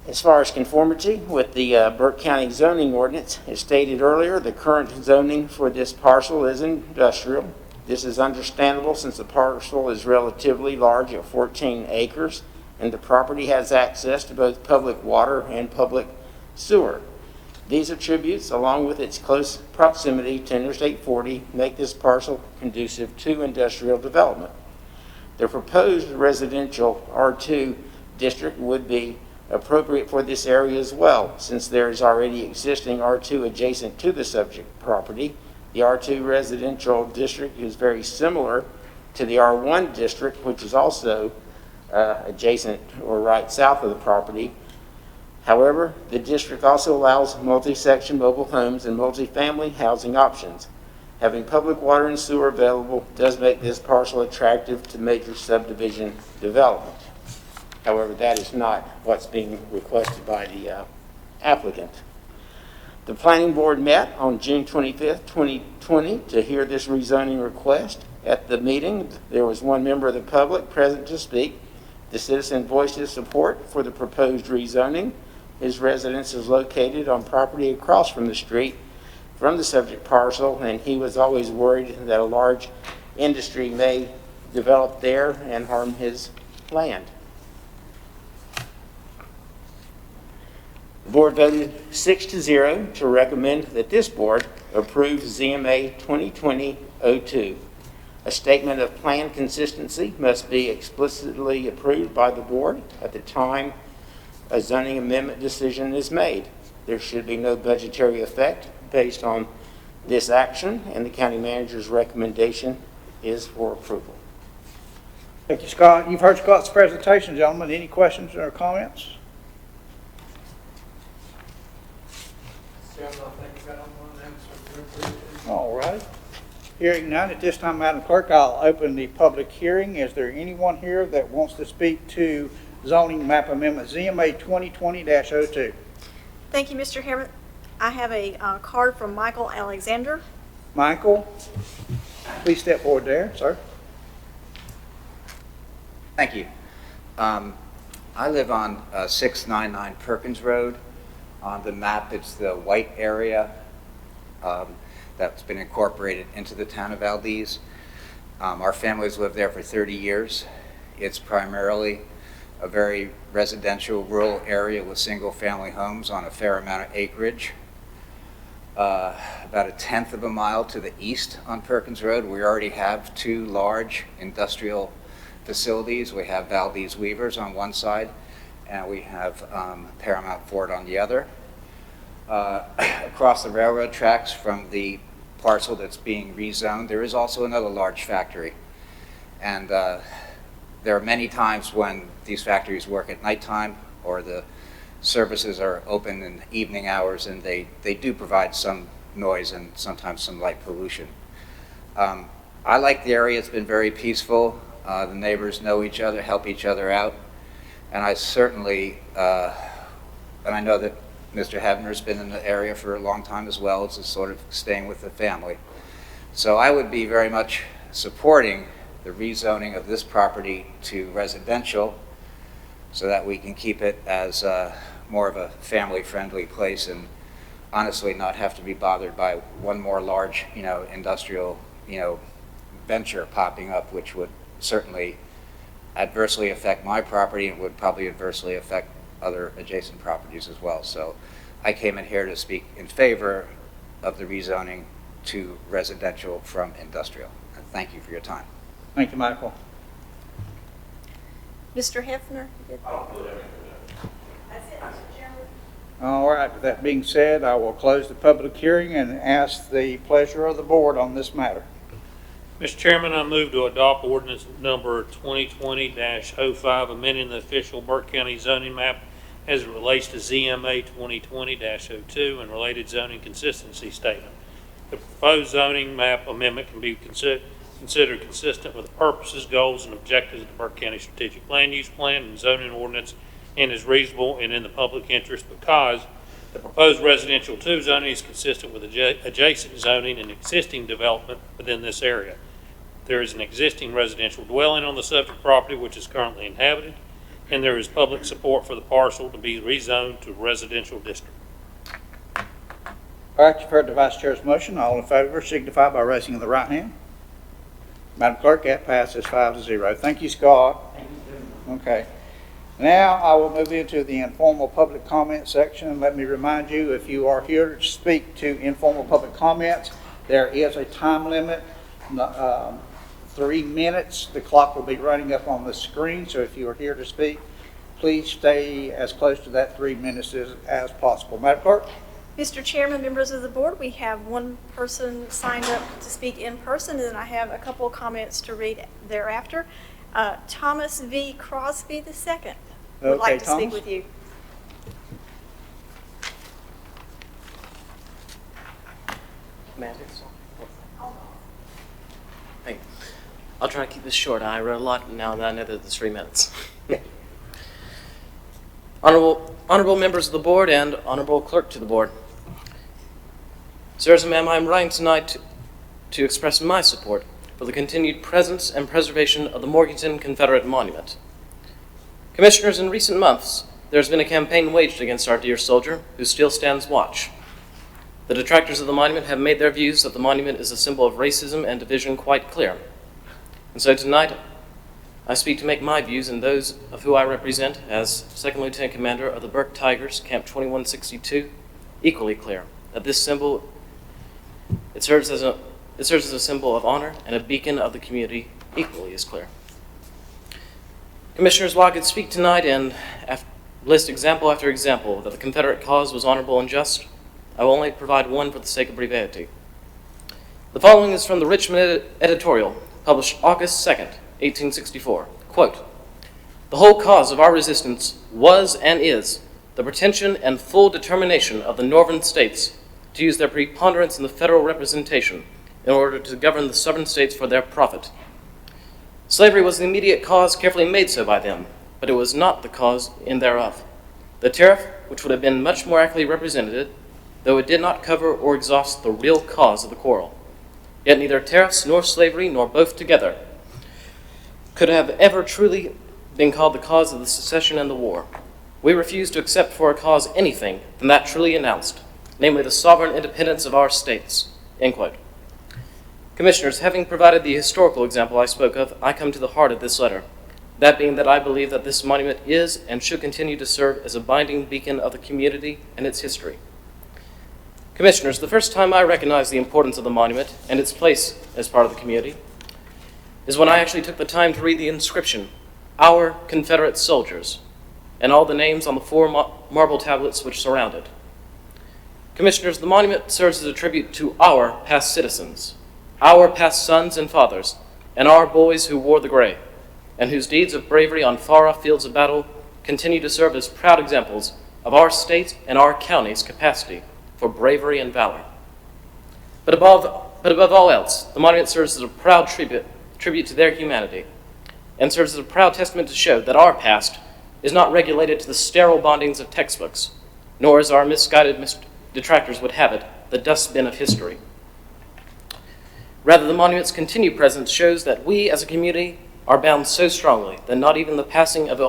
Speaker 2: As far as conformity with the Burke County zoning ordinance, as stated earlier, the current zoning for this parcel is industrial. This is understandable since the parcel is relatively large at 14 acres, and the property has access to both public water and public sewer. These attributes, along with its close proximity to Interstate 40, make this parcel conducive to industrial development. The proposed residential R2 district would be appropriate for this area as well, since there is already existing R2 adjacent to the subject property. The R2 residential district is very similar to the R1 district, which is also adjacent or right south of the property. However, the district also allows multi-section mobile homes and multi-family housing options. Having public water and sewer available does make this parcel attractive to major subdivision development. However, that is not what's being requested by the applicant. The Planning Board met on June 25th, 2020 to hear this rezoning request. At the meeting, there was one member of the public present to speak. The citizen voiced his support for the proposed rezoning. His residence is located on property across from the street from the subject parcel, and he was always worried that a large industry may develop there and harm his land. The board voted 6-0 to recommend that this board approve ZMA 2020-02. A statement of plan consistency must be explicitly approved by the board at the time a zoning amendment decision is made. There should be no budgetary effect based on this action, and the county manager's recommendation is for approval.
Speaker 1: Thank you, Scott. You've heard Scott's presentation, gentlemen. Any questions or comments? All right. Hearing none, at this time, Madam Clerk, I'll open the public hearing. Is there anyone here that wants to speak to zoning map amendment ZMA 2020-02?
Speaker 5: Thank you, Mr. Chairman. I have a card from Michael Alexander.
Speaker 1: Michael, please step forward there, sir.
Speaker 8: Thank you. I live on 699 Perkins Road. On the map, it's the white area that's been incorporated into the town of Valdez. Our family's lived there for 30 years. It's primarily a very residential rural area with single-family homes on a fair amount of acreage. About 1/10 of a mile to the east on Perkins Road, we already have two large industrial facilities. We have Valdez Weavers on one side, and we have Paramount Ford on the other. Across the railroad tracks from the parcel that's being rezoned, there is also another large factory. And there are many times when these factories work at nighttime or the services are open in evening hours, and they do provide some noise and sometimes some light pollution. I like the area. It's been very peaceful. The neighbors know each other, help each other out, and I certainly, and I know that Mr. Hebner's been in the area for a long time as well. It's sort of staying with the family. So I would be very much supporting the rezoning of this property to residential so that we can keep it as more of a family-friendly place and honestly not have to be bothered by one more large, industrial, venture popping up, which would certainly adversely affect my property and would probably adversely affect other adjacent properties as well. So I came in here to speak in favor of the rezoning to residential from industrial. And thank you for your time.
Speaker 1: Thank you, Michael.
Speaker 5: Mr. Hefner?
Speaker 1: All right, with that being said, I will close the public hearing and ask the pleasure of the board on this matter.
Speaker 10: Mr. Chairman, I move to adopt ordinance number 2020-05, amending the official Burke County zoning map as it relates to ZMA 2020-02 and related zoning consistency statement. The proposed zoning map amendment can be considered consistent with the purposes, goals, and objectives of the Burke County Strategic Land Use Plan and zoning ordinance, and is reasonable and in the public interest because the proposed residential 2 zoning is consistent with adjacent zoning and existing development within this area. There is an existing residential dwelling on the subject property which is currently inhabited, and there is public support for the parcel to be rezoned to residential district.
Speaker 1: All right, you've heard the Vice Chair's motion. All in favor signify by raising the right hand. Madam Clerk, that passes 5-0. Thank you, Scott. Okay. Now I will move into the informal public comment section. Let me remind you, if you are here to speak to informal public comments, there is a time limit, 3 minutes. The clock will be running up on the screen, so if you are here to speak, please stay as close to that 3 minutes as possible. Madam Clerk?
Speaker 5: Mr. Chairman, members of the board, we have one person signed up to speak in person, and I have a couple of comments to read thereafter. Thomas V. Crosby II would like to speak with you.
Speaker 7: Hey, I'll try to keep this short. I wrote a lot now that I know that it's 3 minutes. Honorable members of the board and honorable clerk to the board. Sirs and ma'am, I am writing tonight to express my support for the continued presence and preservation of the Morganton Confederate Monument. Commissioners, in recent months, there has been a campaign waged against our dear soldier who still stands watch. The detractors of the monument have made their views that the monument is a symbol of racism and division quite clear. And so tonight, I speak to make my views and those of who I represent as 2nd Lieutenant Commander of the Burke Tigers, Camp 2162, equally clear that this symbol, it serves as a symbol of honor and a beacon of the community, equally as clear. Commissioners, while I could speak tonight and list example after example that the Confederate cause was honorable and just, I will only provide one for the sake of brevity. The following is from the Richmond editorial, published August 2nd, 1864. Quote, "The whole cause of our resistance was and is the pretension and full determination of the Northern states to use their preponderance in the federal representation in order to govern the southern states for their profit. Slavery was the immediate cause carefully made so by them, but it was not the cause in thereof. The tariff, which would have been much more accurately represented, though it did not cover or exhaust the real cause of the quarrel. Yet neither tariffs nor slavery, nor both together, could have ever truly been called the cause of the secession and the war. We refuse to accept for a cause anything than that truly announced, namely the sovereign independence of our states." End quote. Commissioners, having provided the historical example I spoke of, I come to the heart of this letter, that being that I believe that this monument is and should continue to serve as a binding beacon of the community and its history. Commissioners, the first time I recognized the importance of the monument and its place as part of the community is when I actually took the time to read the inscription, "Our Confederate Soldiers," and all the names on the 4 marble tablets which surround it. Commissioners, the monument serves as a tribute to our past citizens, our past sons and fathers, and our boys who wore the gray. and whose deeds of bravery on far-off fields of battle continue to serve as proud examples of our state and our county's capacity for bravery and valor. But above all else, the monument serves as a proud tribute to their humanity, and serves as a proud testament to show that our past is not regulated to the sterile bondings of textbooks, nor, as our misguided detractors would have it, the dustbin of history. Rather, the monument's continued presence shows that we as a community are bound so strongly that not even the passing of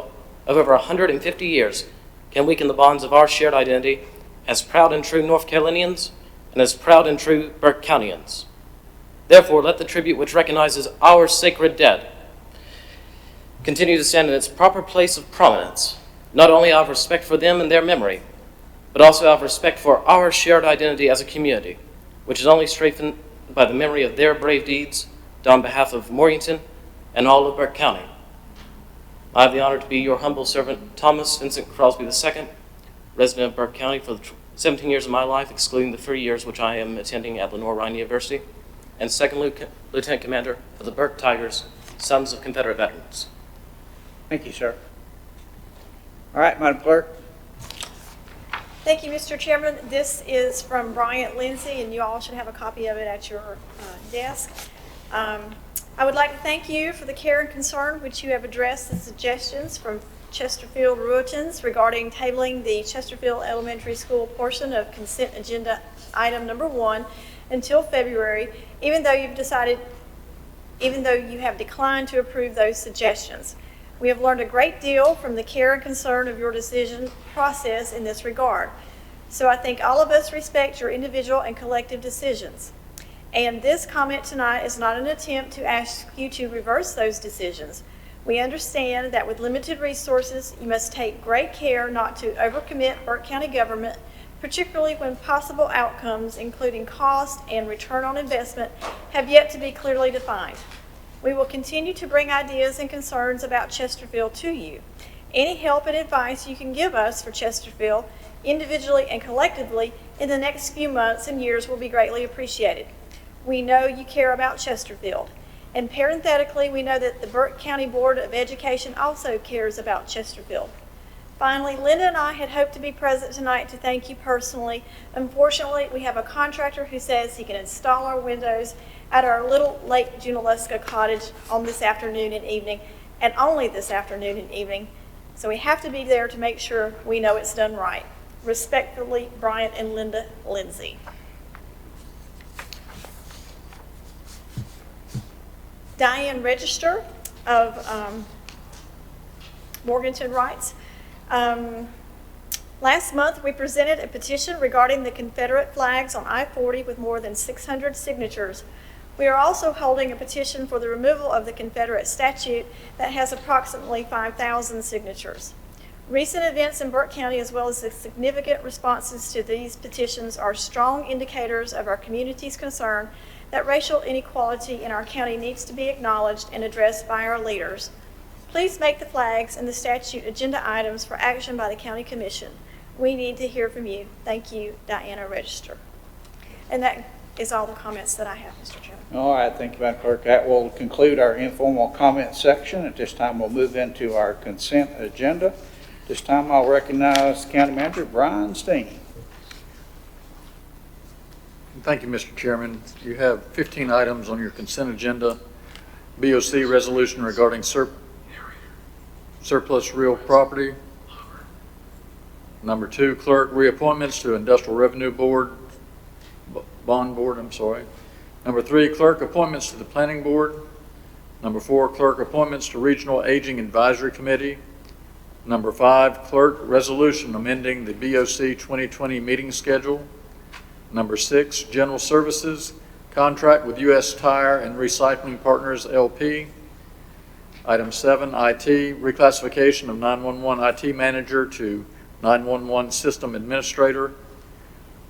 Speaker 7: over 150 years can weaken the bonds of our shared identity as proud and true North Carolinians and as proud and true Burke Countyans. Therefore, let the tribute which recognizes our sacred dead continue to stand in its proper place of prominence, not only out of respect for them and their memory, but also out of respect for our shared identity as a community, which is only strengthened by the memory of their brave deeds done on behalf of Morganton and all of Burke County. I have the honor to be your humble servant, Thomas Vincent Crosby II, resident of Burke County for the 17 years of my life, excluding the 3 years which I am attending at Lenore-Ryan University, and second lieutenant commander of the Burke Tigers, Sons of Confederate Veterans.
Speaker 1: Thank you, sir. All right, Madam Clerk.
Speaker 5: Thank you, Mr. Chairman. This is from Bryant Lindsay, and you all should have a copy of it at your desk. I would like to thank you for the care and concern which you have addressed the suggestions from Chesterfield Ruitons regarding tabling the Chesterfield Elementary School portion of consent agenda item number 1 until February, even though you have declined to approve those suggestions. We have learned a great deal from the care and concern of your decision process in this regard. So I think all of us respect your individual and collective decisions. And this comment tonight is not an attempt to ask you to reverse those decisions. We understand that with limited resources, you must take great care not to overcommit Burke County government, particularly when possible outcomes, including cost and return on investment, have yet to be clearly defined. We will continue to bring ideas and concerns about Chesterfield to you. Any help and advice you can give us for Chesterfield, individually and collectively, in the next few months and years will be greatly appreciated. We know you care about Chesterfield. And parenthetically, we know that the Burke County Board of Education also cares about Chesterfield. Finally, Linda and I had hoped to be present tonight to thank you personally. Unfortunately, we have a contractor who says he can install our windows at our little Lake Junaluska cottage on this afternoon and evening, and only this afternoon and evening. So we have to be there to make sure we know it's done right. Respectfully, Bryant and Linda Lindsay. Diane Register of Morganton writes, last month we presented a petition regarding the Confederate flags on I-40 with more than 600 signatures. We are also holding a petition for the removal of the Confederate statue that has approximately 5,000 signatures. Recent events in Burke County, as well as the significant responses to these petitions, are strong indicators of our community's concern that racial inequality in our county needs to be acknowledged and addressed by our leaders. Please make the flags and the statute agenda items for action by the County Commission. We need to hear from you. Thank you, Diana Register. And that is all the comments that I have, Mr. Chairman.
Speaker 1: All right, thank you, Madam Clerk. That will conclude our informal comment section. At this time, we'll move into our consent agenda. This time, I'll recognize County Manager Brian Steen.
Speaker 9: Thank you, Mr. Chairman. You have 15 items on your consent agenda. BOC resolution regarding surplus real property. Number 2, clerk reappointments to Industrial Revenue Board, Bond Board, Number 3, clerk appointments to the Planning Board. Number 4, clerk appointments to Regional Aging Advisory Committee. Number 5, clerk resolution amending the BOC 2020 meeting schedule. Number 6, General Services, contract with U.S. Tire and Recycling Partners, LP. Item 7, IT, reclassification of 911 IT Manager to 911 System Administrator.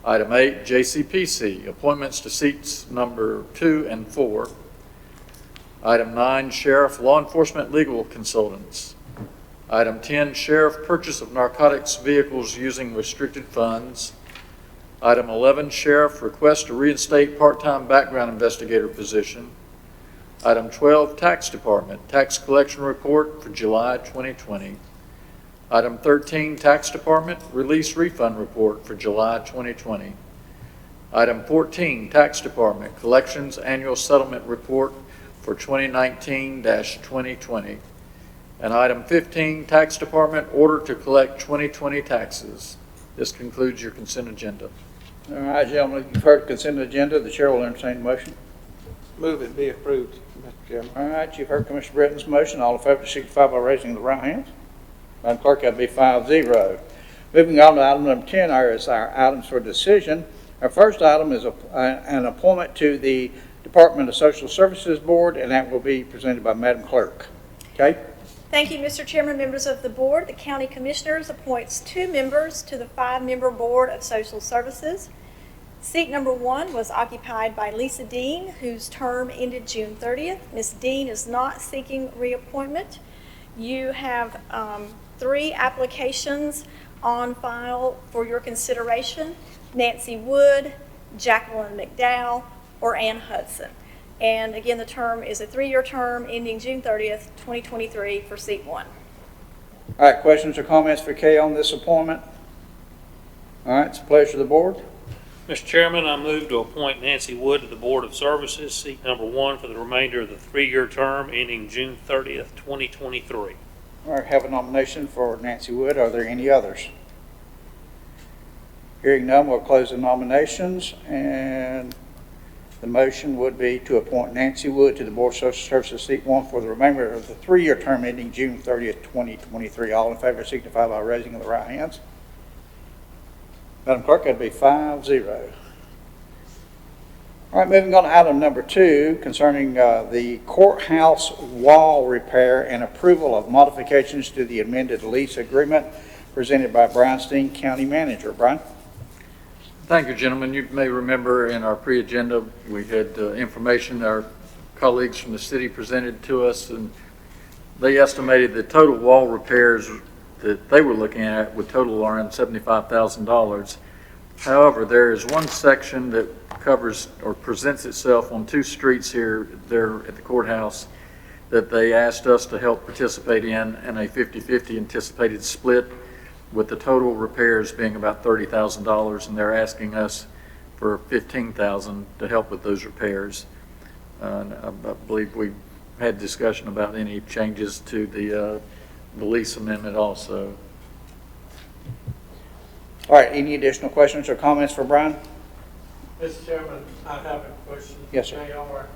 Speaker 9: Item 8, JCPC, appointments to seats number 2 and 4. Item 9, Sheriff Law Enforcement Legal Consultants. Item 10, Sheriff purchase of narcotics vehicles using restricted funds. Item 11, Sheriff request to reinstate part-time background investigator position. Item 12, Tax Department, Tax Collection Report for July 2020. Item 13, Tax Department, Release Refund Report for July 2020. Item 14, Tax Department, Collections Annual Settlement Report for 2019-2020. And item 15, Tax Department, Order to Collect 2020 Taxes. This concludes your consent agenda.
Speaker 1: All right, gentlemen, you've heard the consent agenda. The chair will entertain a motion.
Speaker 20: Move it be approved, Mr. Chairman.
Speaker 1: All right, you've heard Commissioner Britton's motion. All in favor signify by raising the right hand. Madam Clerk, that'd be 5-0. Moving on to item number 10, is our items for decision. Our first item is an appointment to the Department of Social Services Board, and that will be presented by Madam Clerk. Okay?
Speaker 5: Thank you, Mr. Chairman, members of the board. The County Commissioners appoints 2 members to the 5-member Board of Social Services. Seat number 1 was occupied by Lisa Dean, whose term ended June 30th. Ms. Dean is not seeking reappointment. You have 3 applications on file for your consideration: Nancy Wood, Jacqueline McDowell, or Ann Hudson. And again, the term is a 3-year term ending June 30th, 2023 for seat 1.
Speaker 1: All right, questions or comments for Kay on this appointment? All right, it's a pleasure of the board.
Speaker 10: Mr. Chairman, I move to appoint Nancy Wood to the Board of Services, seat number 1, for the remainder of the 3-year term ending June 30th, 2023.
Speaker 1: All right, have a nomination for Nancy Wood. Are there any others? Hearing none, we'll close the nominations, and the motion would be to appoint Nancy Wood to the Board of Social Services, seat 1, for the remainder of the 3-year term ending June 30th, 2023. All in favor signify by raising of the right hands. Madam Clerk, that'd be 5-0. All right, moving on to item number 2, concerning the courthouse wall repair and approval of modifications to the amended lease agreement, presented by Brian Steen, County Manager. Brian?
Speaker 9: Thank you, gentlemen. You may remember in our pre-agenda, we had information our colleagues from the city presented to us, and they estimated the total wall repairs that they were looking at would total around $75,000. However, there is one section that covers or presents itself on 2 streets here, there at the courthouse, that they asked us to help participate in a 50-50 anticipated split, with the total repairs being about $30,000, and they're asking us for $15,000 to help with those repairs. And I believe we had discussion about any changes to the lease amendment also.
Speaker 1: All right, any additional questions or comments for Brian?
Speaker 4: Mr. Chairman, I have a question.
Speaker 1: Yes, sir.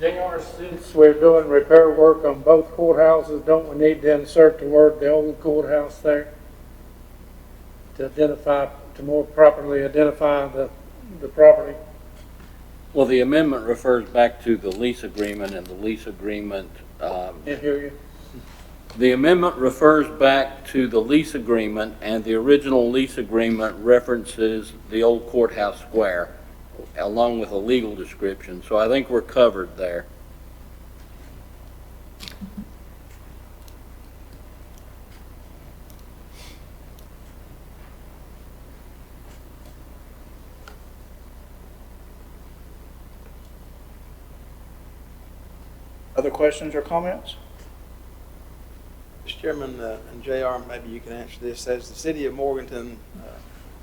Speaker 4: JR, since we're doing repair work on both courthouses, don't we need to insert the word "the old courthouse" there to more properly identify the property?
Speaker 3: Well, the amendment refers back to the lease agreement, and the lease agreement.
Speaker 4: Can't hear you.
Speaker 3: The amendment refers back to the lease agreement, and the original lease agreement references the old courthouse square, along with a legal description. So I think we're covered there.
Speaker 1: Other questions or comments?
Speaker 20: Mr. Chairman, and JR, maybe you can answer this. Has the city of Morganton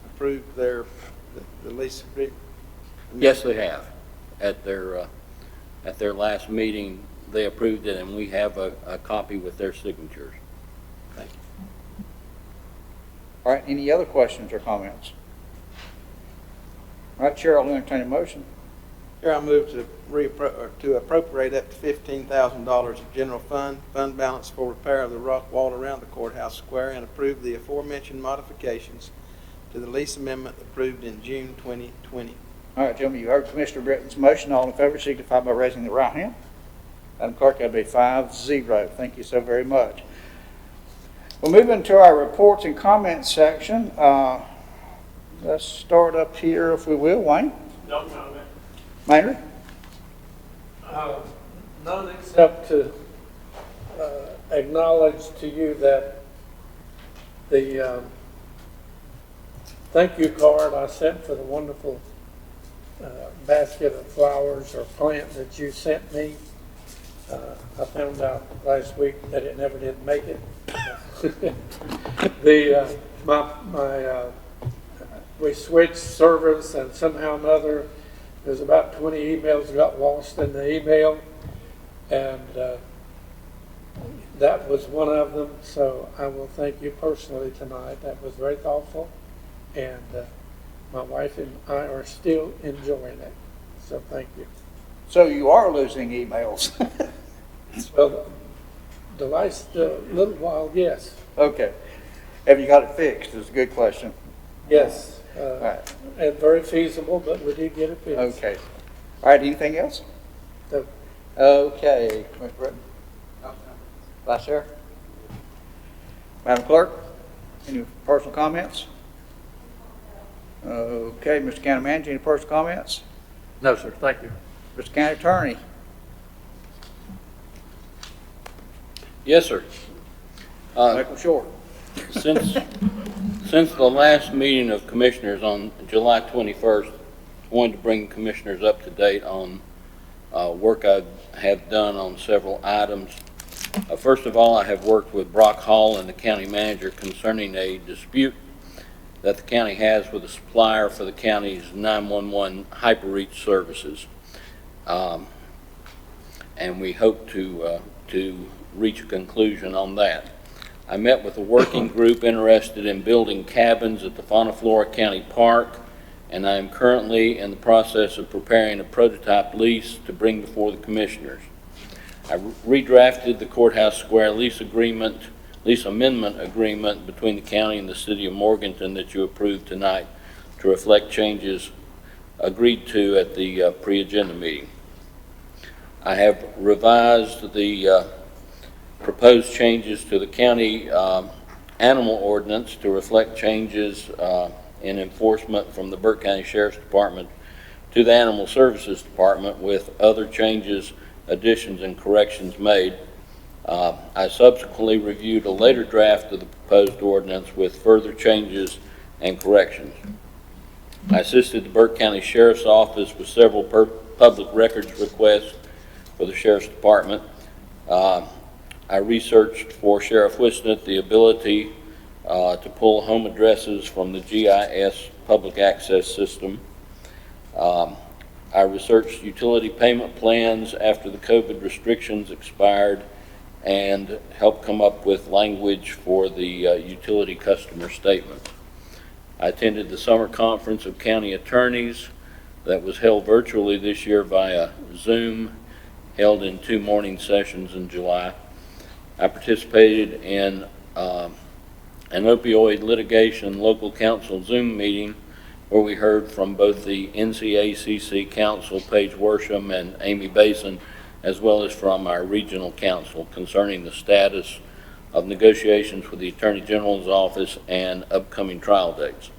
Speaker 20: approved the lease agreement?
Speaker 3: Yes, they have. At their last meeting, they approved it, and we have a copy with their signatures. Thank you.
Speaker 1: All right, any other questions or comments? All right, Chair, I'll entertain a motion.
Speaker 20: Here I move to appropriate up to $15,000 of general fund balance for repair of the rock wall around the courthouse square, and approve the aforementioned modifications to the lease amendment approved in June 2020.
Speaker 1: All right, gentlemen, you heard Commissioner Britton's motion. All in favor signify by raising the right hand. Madam Clerk, that'd be 5-0. Thank you so very much. We'll move into our reports and comments section. Let's start up here, if we will. Wayne?
Speaker 4: No comment.
Speaker 1: Maynard?
Speaker 4: None except to acknowledge to you that the thank you card I sent for the wonderful basket of flowers or plant that you sent me I found out last week that it never did make it. We switched servers, and somehow or another, there's about 20 emails got lost in the email, and that was one of them. So I will thank you personally tonight. That was very thoughtful, and my wife and I are still enjoying it. So thank you.
Speaker 1: So you are losing emails?
Speaker 4: Well, the last little while, yes.
Speaker 1: Okay. Have you got it fixed? It's a good question.
Speaker 4: Yes.
Speaker 1: Right.
Speaker 4: And very feasible, but we did get it fixed.
Speaker 1: Okay. All right, anything else?
Speaker 4: No.
Speaker 1: Okay. Commissioner Britton? Vice Chair? Madam Clerk? Any personal comments? Okay, Mr. County Manager, any personal comments?
Speaker 9: No, sir, thank you.
Speaker 1: Mr. County Attorney?
Speaker 11: Yes, sir.
Speaker 1: Make them short.
Speaker 11: Since the last meeting of commissioners on July 21st, I wanted to bring commissioners up to date on work I have done on several items. First of all, I have worked with Brock Hall and the county manager concerning a dispute that the county has with a supplier for the county's 911 hyperreach services. And we hope to reach a conclusion on that. I met with a working group interested in building cabins at the Fauna-Flora County Park, and I am currently in the process of preparing a prototype lease to bring before the commissioners. I redrafted the Courthouse Square lease amendment agreement between the county and the city of Morganton that you approved tonight to reflect changes agreed to at the pre-agenda meeting. I have revised the proposed changes to the county animal ordinance to reflect changes in enforcement from the Burke County Sheriff's Department to the Animal Services Department, with other changes, additions, and corrections made. I subsequently reviewed a later draft of the proposed ordinance with further changes and corrections. I assisted the Burke County Sheriff's Office with several public records requests for the Sheriff's Department. I researched for Sheriff Wisnett the ability to pull home addresses from the GIS public access system. I researched utility payment plans after the COVID restrictions expired and helped come up with language for the utility customer statement. I attended the summer conference of county attorneys that was held virtually this year via Zoom, held in 2 morning sessions in July. I participated in an opioid litigation local council Zoom meeting where we heard from both the NCACC counsel, Paige Worsham and Amy Basin, as well as from our regional counsel concerning the status of negotiations with the Attorney General's office and upcoming trial dates.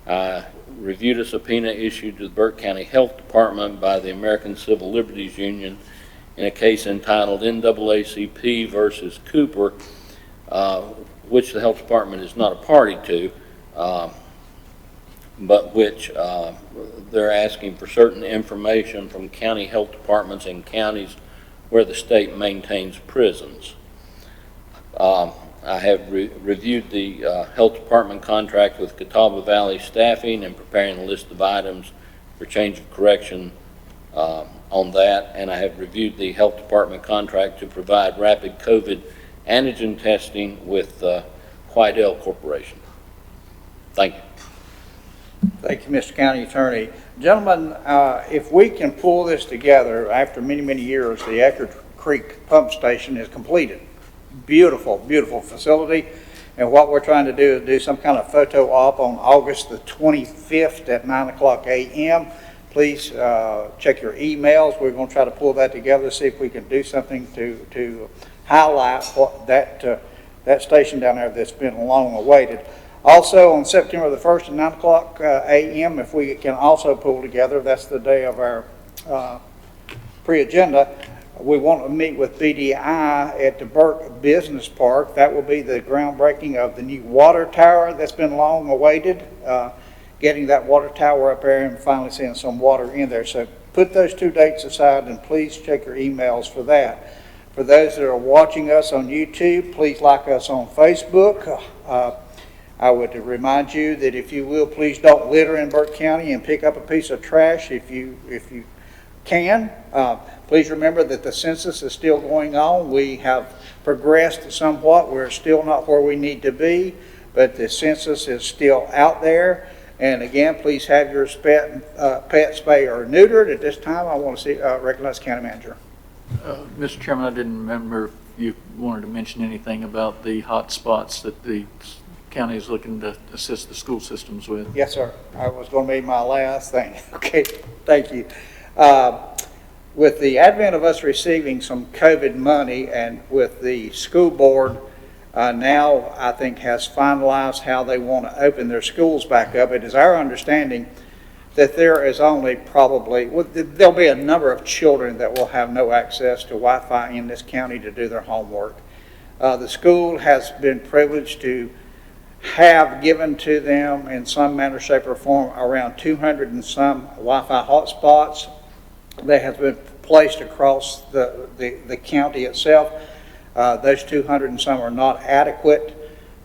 Speaker 11: I reviewed a subpoena issued to the Burke County Health Department by the American Civil Liberties Union in a case entitled NAACP versus Cooper, which the Health Department is not a party to, but which they're asking for certain information from county health departments in counties where the state maintains prisons. I have reviewed the health department contract with Catawba Valley Staffing and preparing a list of items for change of correction on that, and I have reviewed the health department contract to provide rapid COVID antigen testing with Quidel Corporation. Thank you.
Speaker 1: Thank you, Mr. County Attorney. Gentlemen, if we can pull this together, after many, many years, the Eckerd Creek Pump Station is completed. Beautiful, beautiful facility. And what we're trying to do is do some kind of photo op on August the 25th at 9:00 a.m. Please check your emails. We're going to try to pull that together, see if we can do something to highlight what that station down there that's been long awaited. Also, on September the 1st at 9:00 a.m., if we can also pull together, that's the day of our pre-agenda, we want to meet with BDI at the Burke Business Park. That will be the groundbreaking of the new water tower that's been long awaited. Getting that water tower up there and finally seeing some water in there. So put those 2 dates aside and please check your emails for that. For those that are watching us on YouTube, please like us on Facebook. I would remind you that if you will, please don't litter in Burke County and pick up a piece of trash if you can. Please remember that the census is still going on. We have progressed somewhat. We're still not where we need to be, but the census is still out there. And again, please have your pet spayed or neutered. At this time, I want to recognize the county manager.
Speaker 9: Mr. Chairman, I didn't remember if you wanted to mention anything about the hot spots that the county is looking to assist the school systems with.
Speaker 1: Yes, sir. I was going to be my last thing. Okay, thank you. With the advent of us receiving some COVID money and with the school board now, I think, has finalized how they want to open their schools back up, it is our understanding that there is only probably, well, there'll be a number of children that will have no access to Wi-Fi in this county to do their homework. The school has been privileged to have given to them in some manner, shape, or form around 200 and some Wi-Fi hotspots that have been placed across the county itself. Those 200 and some are not adequate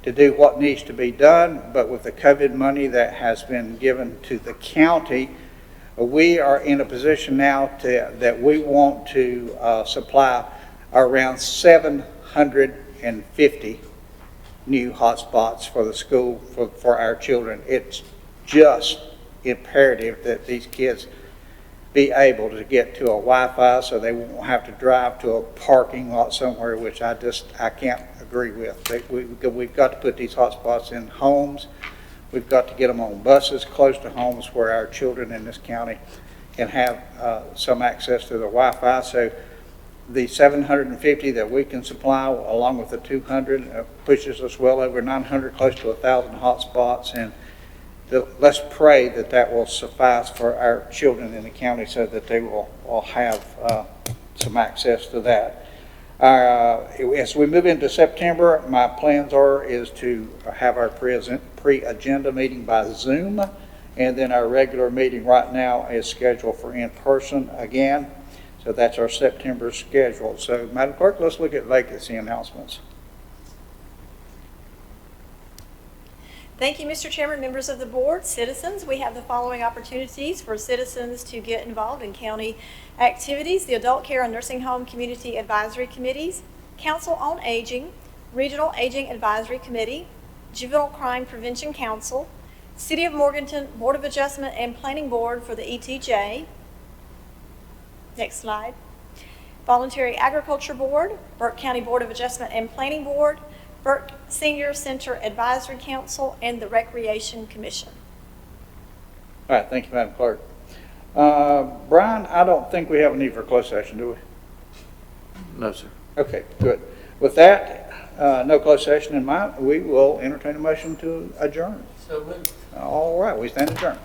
Speaker 1: to do what needs to be done, but with the COVID money that has been given to the county, we are in a position now that we want to supply around 750 new hotspots for the school for our children. It's just imperative that these kids be able to get to a Wi-Fi so they won't have to drive to a parking lot somewhere, which I can't agree with. We've got to put these hotspots in homes. We've got to get them on buses close to homes where our children in this county can have some access to the Wi-Fi. So the 750 that we can supply, along with the 200, pushes us well over 900, close to 1,000 hotspots. And let's pray that that will suffice for our children in the county so that they will have some access to that. As we move into September, my plans is to have our pre-agenda meeting by Zoom, and then our regular meeting right now is scheduled for in-person again. So that's our September schedule. So, Madam Clerk, let's look at vacancy announcements.
Speaker 5: Thank you, Mr. Chairman, members of the board, citizens. We have the following opportunities for citizens to get involved in county activities: the Adult Care and Nursing Home Community Advisory Committees, Council on Aging, Regional Aging Advisory Committee, Juvenile Crime Prevention Council, City of Morganton Board of Adjustment and Planning Board for the ETJ. Next slide. Voluntary Agriculture Board, Burke County Board of Adjustment and Planning Board, Burke Senior Center Advisory Council, and the Recreation Commission.
Speaker 1: All right, thank you, Madam Clerk. Brian, I don't think we have a need for a closed session, do we?
Speaker 9: No, sir.
Speaker 1: Okay, good. With that, no closed session in mind, we will entertain a motion to adjourn.
Speaker 7: So moved.
Speaker 1: All right, we stand adjourned.